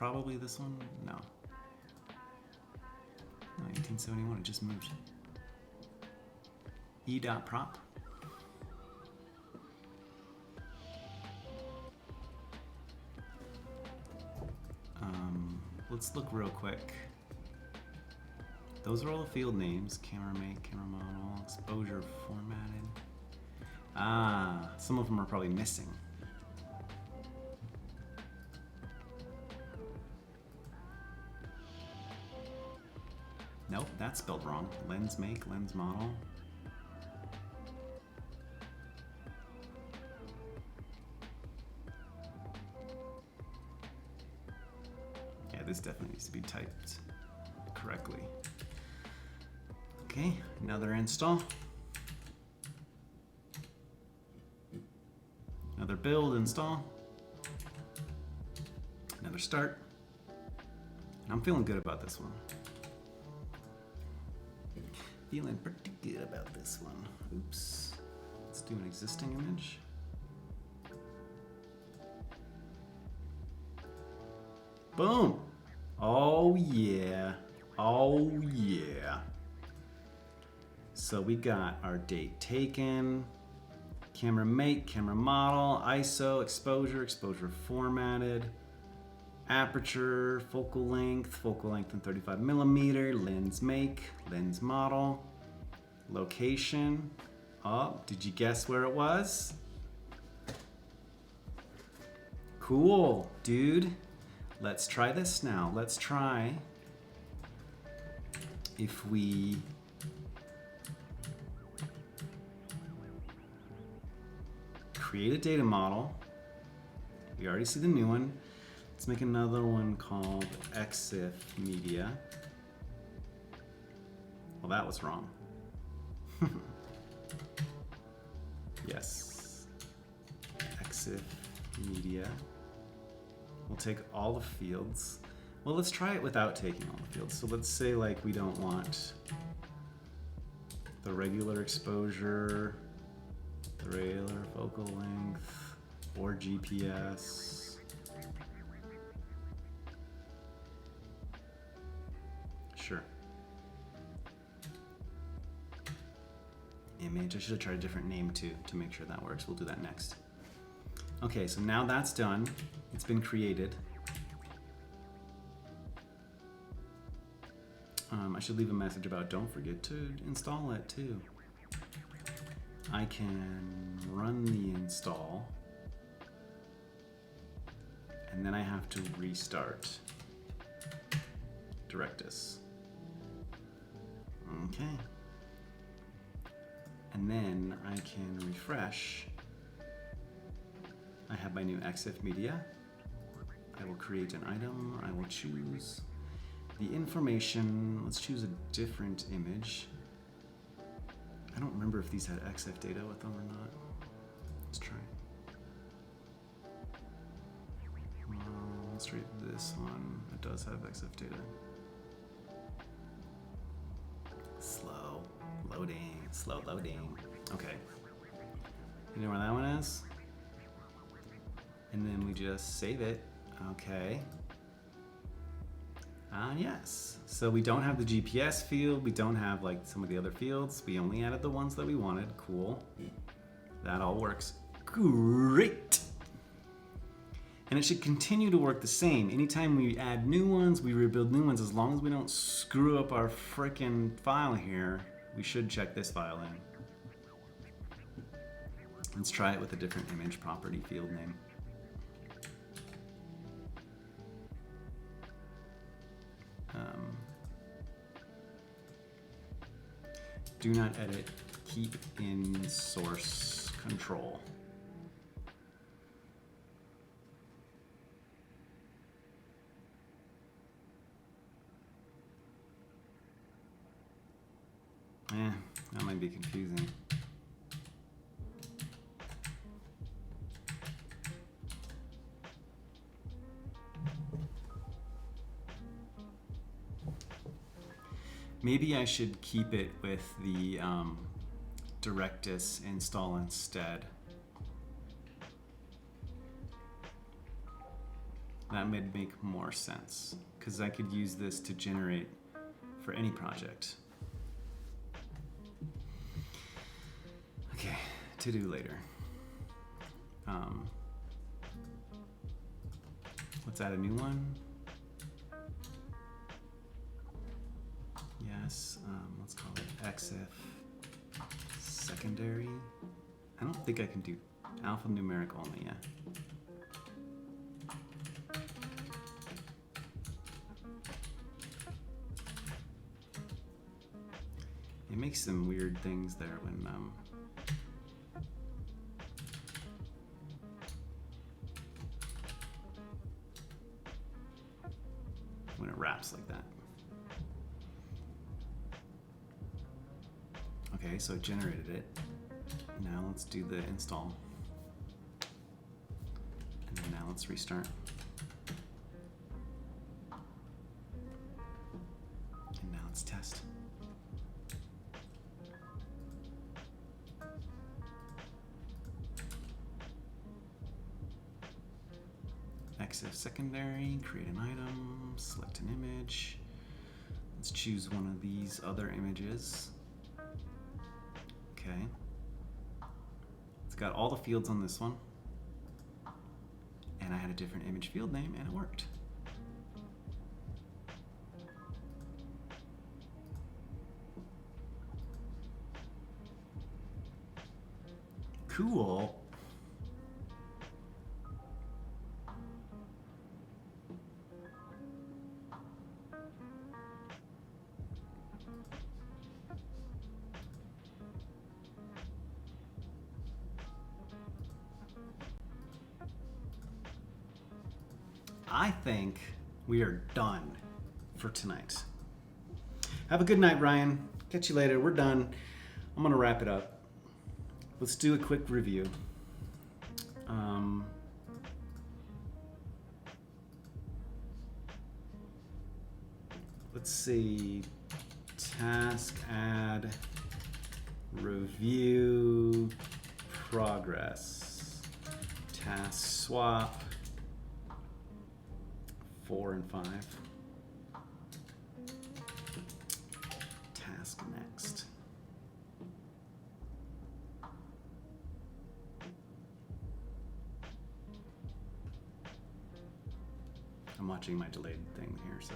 probably this one? No. No, 1871, it just moved. E.prop. Let's look real quick. Those are all the field names. Camera make, camera model, exposure formatted. Ah, some of them are probably missing. Nope, that's spelled wrong. Lens make, lens model. this definitely needs to be typed correctly. Okay, another install. Another build, install. Another start. And I'm feeling good about this one. Feeling pretty good about this one. Oops. Let's do an existing image. Boom. Oh yeah. Oh yeah. So we got our date taken, camera make, camera model, ISO, exposure formatted, aperture, focal length in 35 millimeter, lens make, lens model, location. Oh, did you guess where it was? Cool, dude. Let's try this now. Let's try if we create a data model. We already see the new one. Let's make another one called EXIF media. Well, that was wrong. Yes. EXIF media. We'll take all the fields. Well, let's try it without taking all the fields. So let's say like we don't want the regular exposure, the regular focal length, or GPS. Sure. Image, I should have tried a different name too to make sure that works. We'll do that next. Okay, so now that's done. It's been created. I should leave a message about don't forget to install it too. I can run the install, and then I have to restart Directus. Okay. And then I can refresh. I have my new EXIF media. I will create an item. I will choose the information. Let's choose a different image. I don't remember if these had EXIF data with them or not. Let's try. Let's try this one. It does have EXIF data. Slow loading. Okay. You know where that one is? And then we just save it. Okay. Yes. So we don't have the GPS field. We don't have like some of the other fields. We only added the ones that we wanted. Cool. That all works great. And it should continue to work the same. Anytime we add new ones, we rebuild new ones. As long as we don't screw up our frickin' file here, we should check this file in. Let's try it with a different image property field name. Do not edit, keep in source control. That might be confusing. Maybe I should keep it with the Directus install instead. That would make more sense, because I could use this to generate for any project. Okay, to do later. Let's add a new one. Yes, let's call it EXIF secondary. I don't think I can do alphanumeric only yet. It makes some weird things there when wraps like that. Okay, so it generated it. Now let's do the install. And then now let's restart. And now let's test. EXIF secondary, create an item, select an image. Let's choose one of these other images. Okay. It's got all the fields on this one. And I had a different image field name and it worked. Cool. I think we are done for tonight. Have a good night, Ryan. Catch you later. We're done. I'm gonna wrap it up. Let's do a quick review. Let's see. Task add review progress. Task swap 4 and 5. Task next. I'm watching my delayed thing here, so.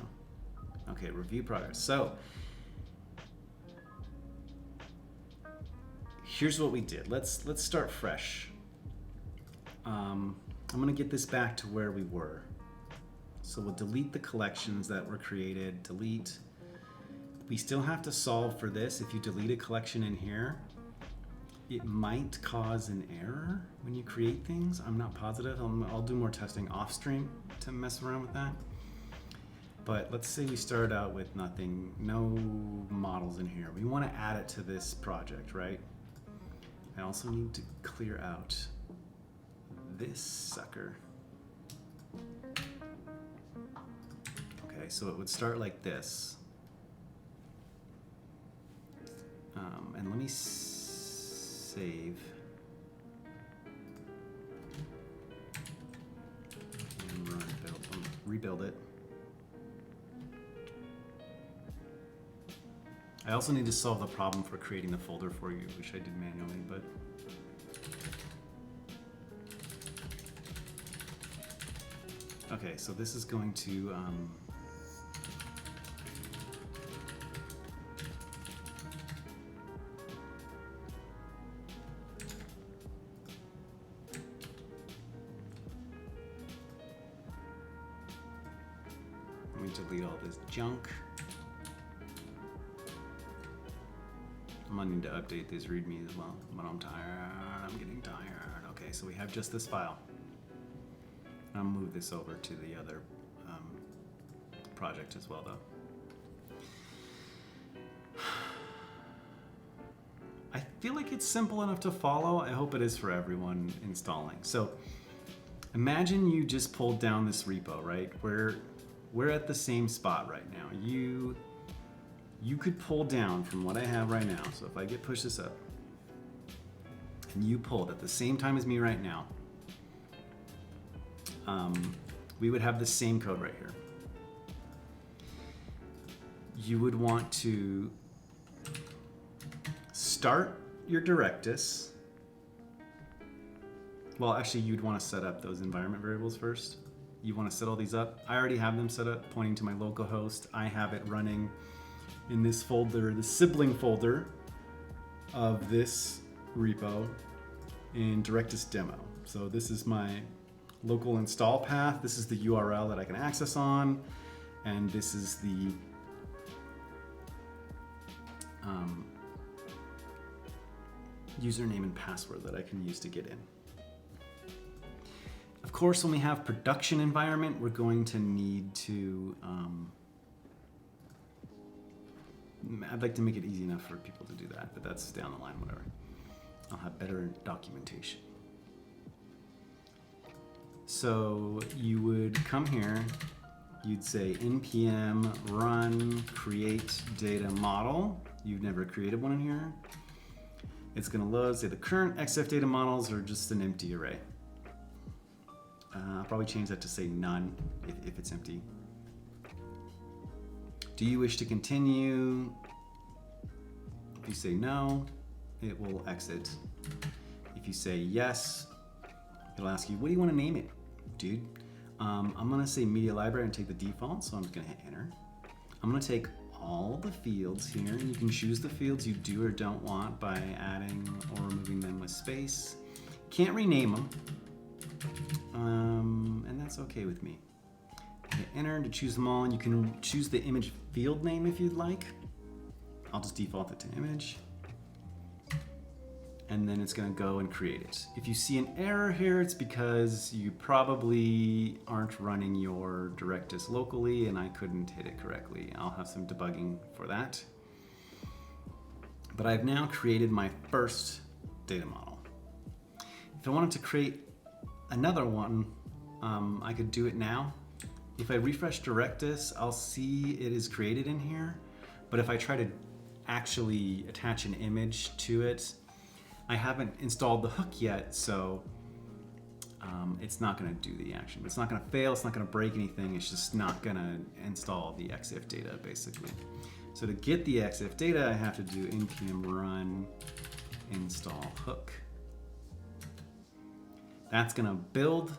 Okay, review progress. So, here's what we did. Let's start fresh. I'm gonna get this back to where we were. So we'll delete the collections that were created, delete. We still have to solve for this. If you delete a collection in here, it might cause an error when you create things. I'm not positive. I'll do more testing off stream to mess around with that. But let's say we start out with nothing, no models in here. We want to add it to this project, right? I also need to clear out this sucker. Okay, so it would start like this. And let me save. And rebuild it. I also need to solve the problem for creating the folder for you, which I did manually, but okay, so this is going to let me delete all this junk. I'm gonna need to update this README as well, but I'm tired. I'm getting tired. Okay, so we have just this file. I'll move this over to the other project as well, though. I feel like it's simple enough to follow. I hope it is for everyone installing. So imagine you just pulled down this repo, right? We're at the same spot right now. You could pull down from what I have right now. So if I push this up, and you pulled at the same time as me right now, we would have the same code right here. You would want to start your Directus. Well, actually, you'd want to set up those environment variables first. You want to set all these up. I already have them set up, pointing to my local host. I have it running in this folder, the sibling folder of this repo in Directus demo. So this is my local install path. This is the URL that I can access on, and this is the username and password that I can use to get in. Of course, when we have production environment, we're going to need to I'd like to make it easy enough for people to do that, but that's down the line, whatever. I'll have better documentation. So you would come here, you'd say npm run create data model. You've never created one in here. It's going to load, say the current EXIF data models are just an empty array. I'll probably change that to say none if it's empty. Do you wish to continue? If you say no, it will exit. If you say yes, it'll ask you, what do you want to name it, dude? I'm going to say media library and take the default, so I'm just going to hit enter. I'm going to take all the fields here, and you can choose the fields you do or don't want by adding or removing them with space. Can't rename them, and that's okay with me. Hit enter to choose them all, and you can choose the image field name if you'd like. I'll just default it to image. And then it's going to go and create it. If you see an error here, it's because you probably aren't running your Directus locally and I couldn't hit it correctly. I'll have some debugging for that. But I've now created my first data model. If I wanted to create another one, I could do it now. If I refresh Directus, I'll see it is created in here. But if I try to actually attach an image to it, I haven't installed the hook yet, so it's not going to do the action. It's not going to fail, it's not going to break anything, it's just not going to install the EXIF data, basically. So to get the EXIF data, I have to do npm run install hook. That's going to build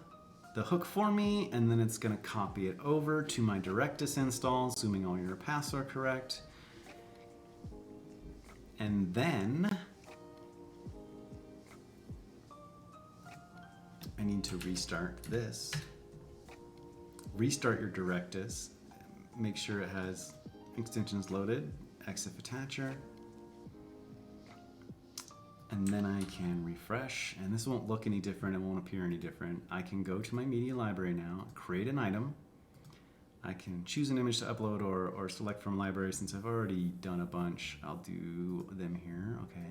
the hook for me, and then it's going to copy it over to my Directus install, assuming all your paths are correct. And then I need to restart this. Restart your Directus. Make sure it has extensions loaded, EXIF attacher. And then I can refresh, and this won't look any different, it won't appear any different. I can go to my media library now, create an item. I can choose an image to upload or select from library. Since I've already done a bunch, I'll do them here, okay.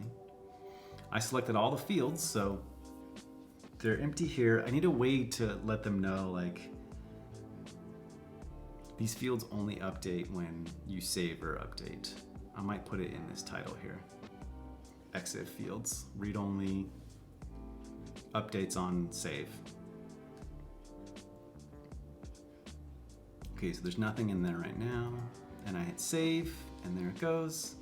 I selected all the fields, so they're empty here. I need a way to let them know, like, these fields only update when you save or update. I might put it in this title here. EXIF fields, read only, updates on save. Okay, so there's nothing in there right now. And I hit save, and there it goes.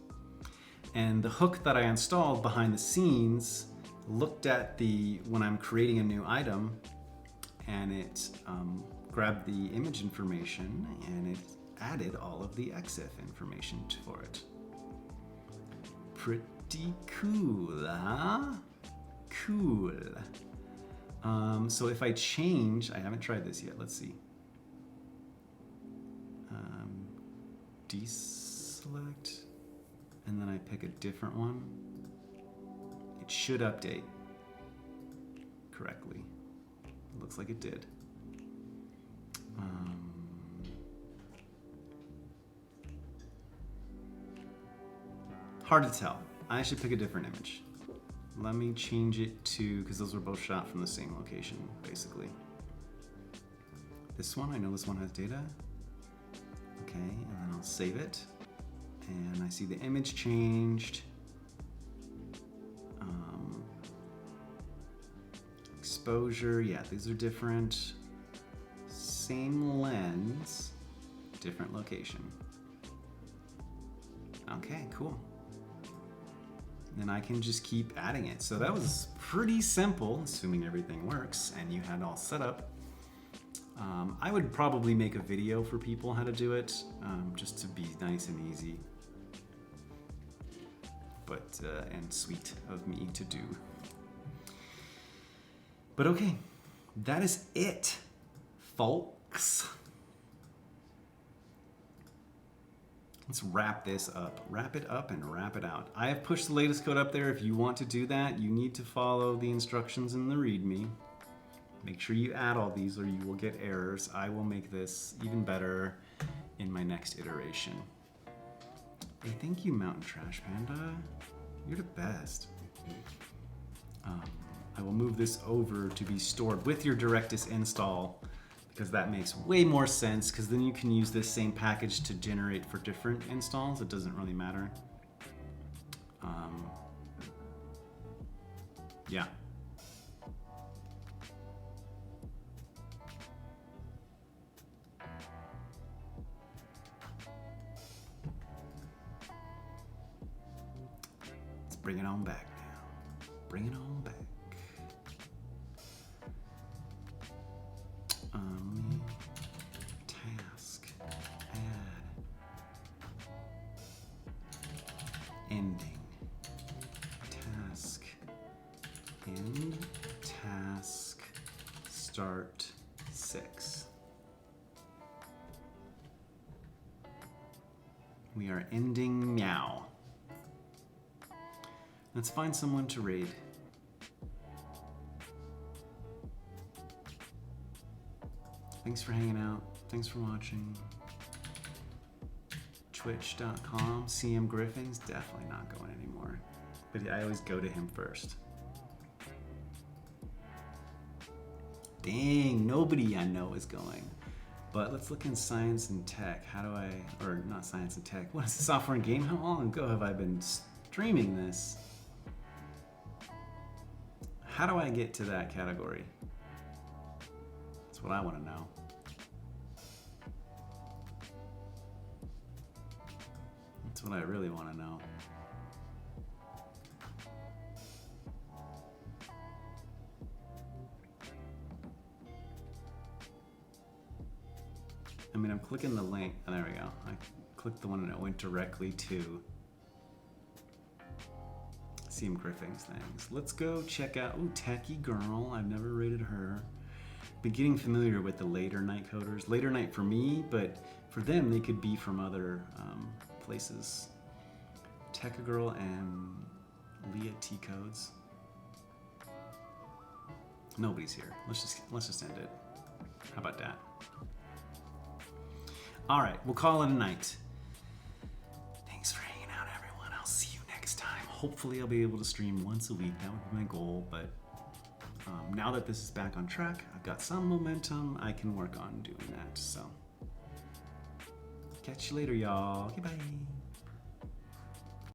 And the hook that I installed behind the scenes looked at when I'm creating a new item, and it grabbed the image information and it added all of the EXIF information for it. Pretty cool, huh? Cool. So if I change, I haven't tried this yet, let's see. Deselect, and then I pick a different one. It should update correctly. It looks like it did. Hard to tell. I should pick a different image. Let me change it to, because those were both shot from the same location, basically. This one, I know this one has data. Okay, and then I'll save it. And I see the image changed. Exposure, yeah, these are different. Same lens, different location. Okay, cool. Then I can just keep adding it. So that was pretty simple, assuming everything works and you had all set up. I would probably make a video for people how to do it, just to be nice and easy, but and sweet of me to do. But okay, that is it, folks. Let's wrap this up. Wrap it up and wrap it out. I have pushed the latest code up there. If you want to do that, you need to follow the instructions in the README. Make sure you add all these or you will get errors. I will make this even better in my next iteration. Hey, thank you, Mountain Trash Panda. You're the best. I will move this over to be stored with your Directus install because that makes way more sense, because then you can use this same package to generate for different installs. It doesn't really matter. Yeah. Let's bring it on back now. Bring it on back. Task, add, ending, task, end, task, start 6. We are ending meow. Let's find someone to raid. Thanks for hanging out. Thanks for watching. Twitch.com, CM Griffin's definitely not going anymore. But I always go to him first. Dang, nobody I know is going. But let's look in science and tech. How do I, or not science and tech, what is the software and game? How long ago have I been streaming this? How do I get to that category? That's what I want to know. That's what I really want to know. I mean, I'm clicking the link. Oh, there we go. I clicked the one and it went directly to CM Griffin's things. Let's go check out, ooh, Techie Girl. I've never rated her. Been getting familiar with the later night coders. Later night for me, but for them, they could be from other places. Techie Girl and Leah T Codes. Nobody's here. Let's just end it. How about that? All right, we'll call it a night. Thanks for hanging out, everyone. I'll see you next time. Hopefully I'll be able to stream once a week. That would be my goal, but now that this is back on track, I've got some momentum. I can work on doing that, so. Catch you later, y'all. Goodbye.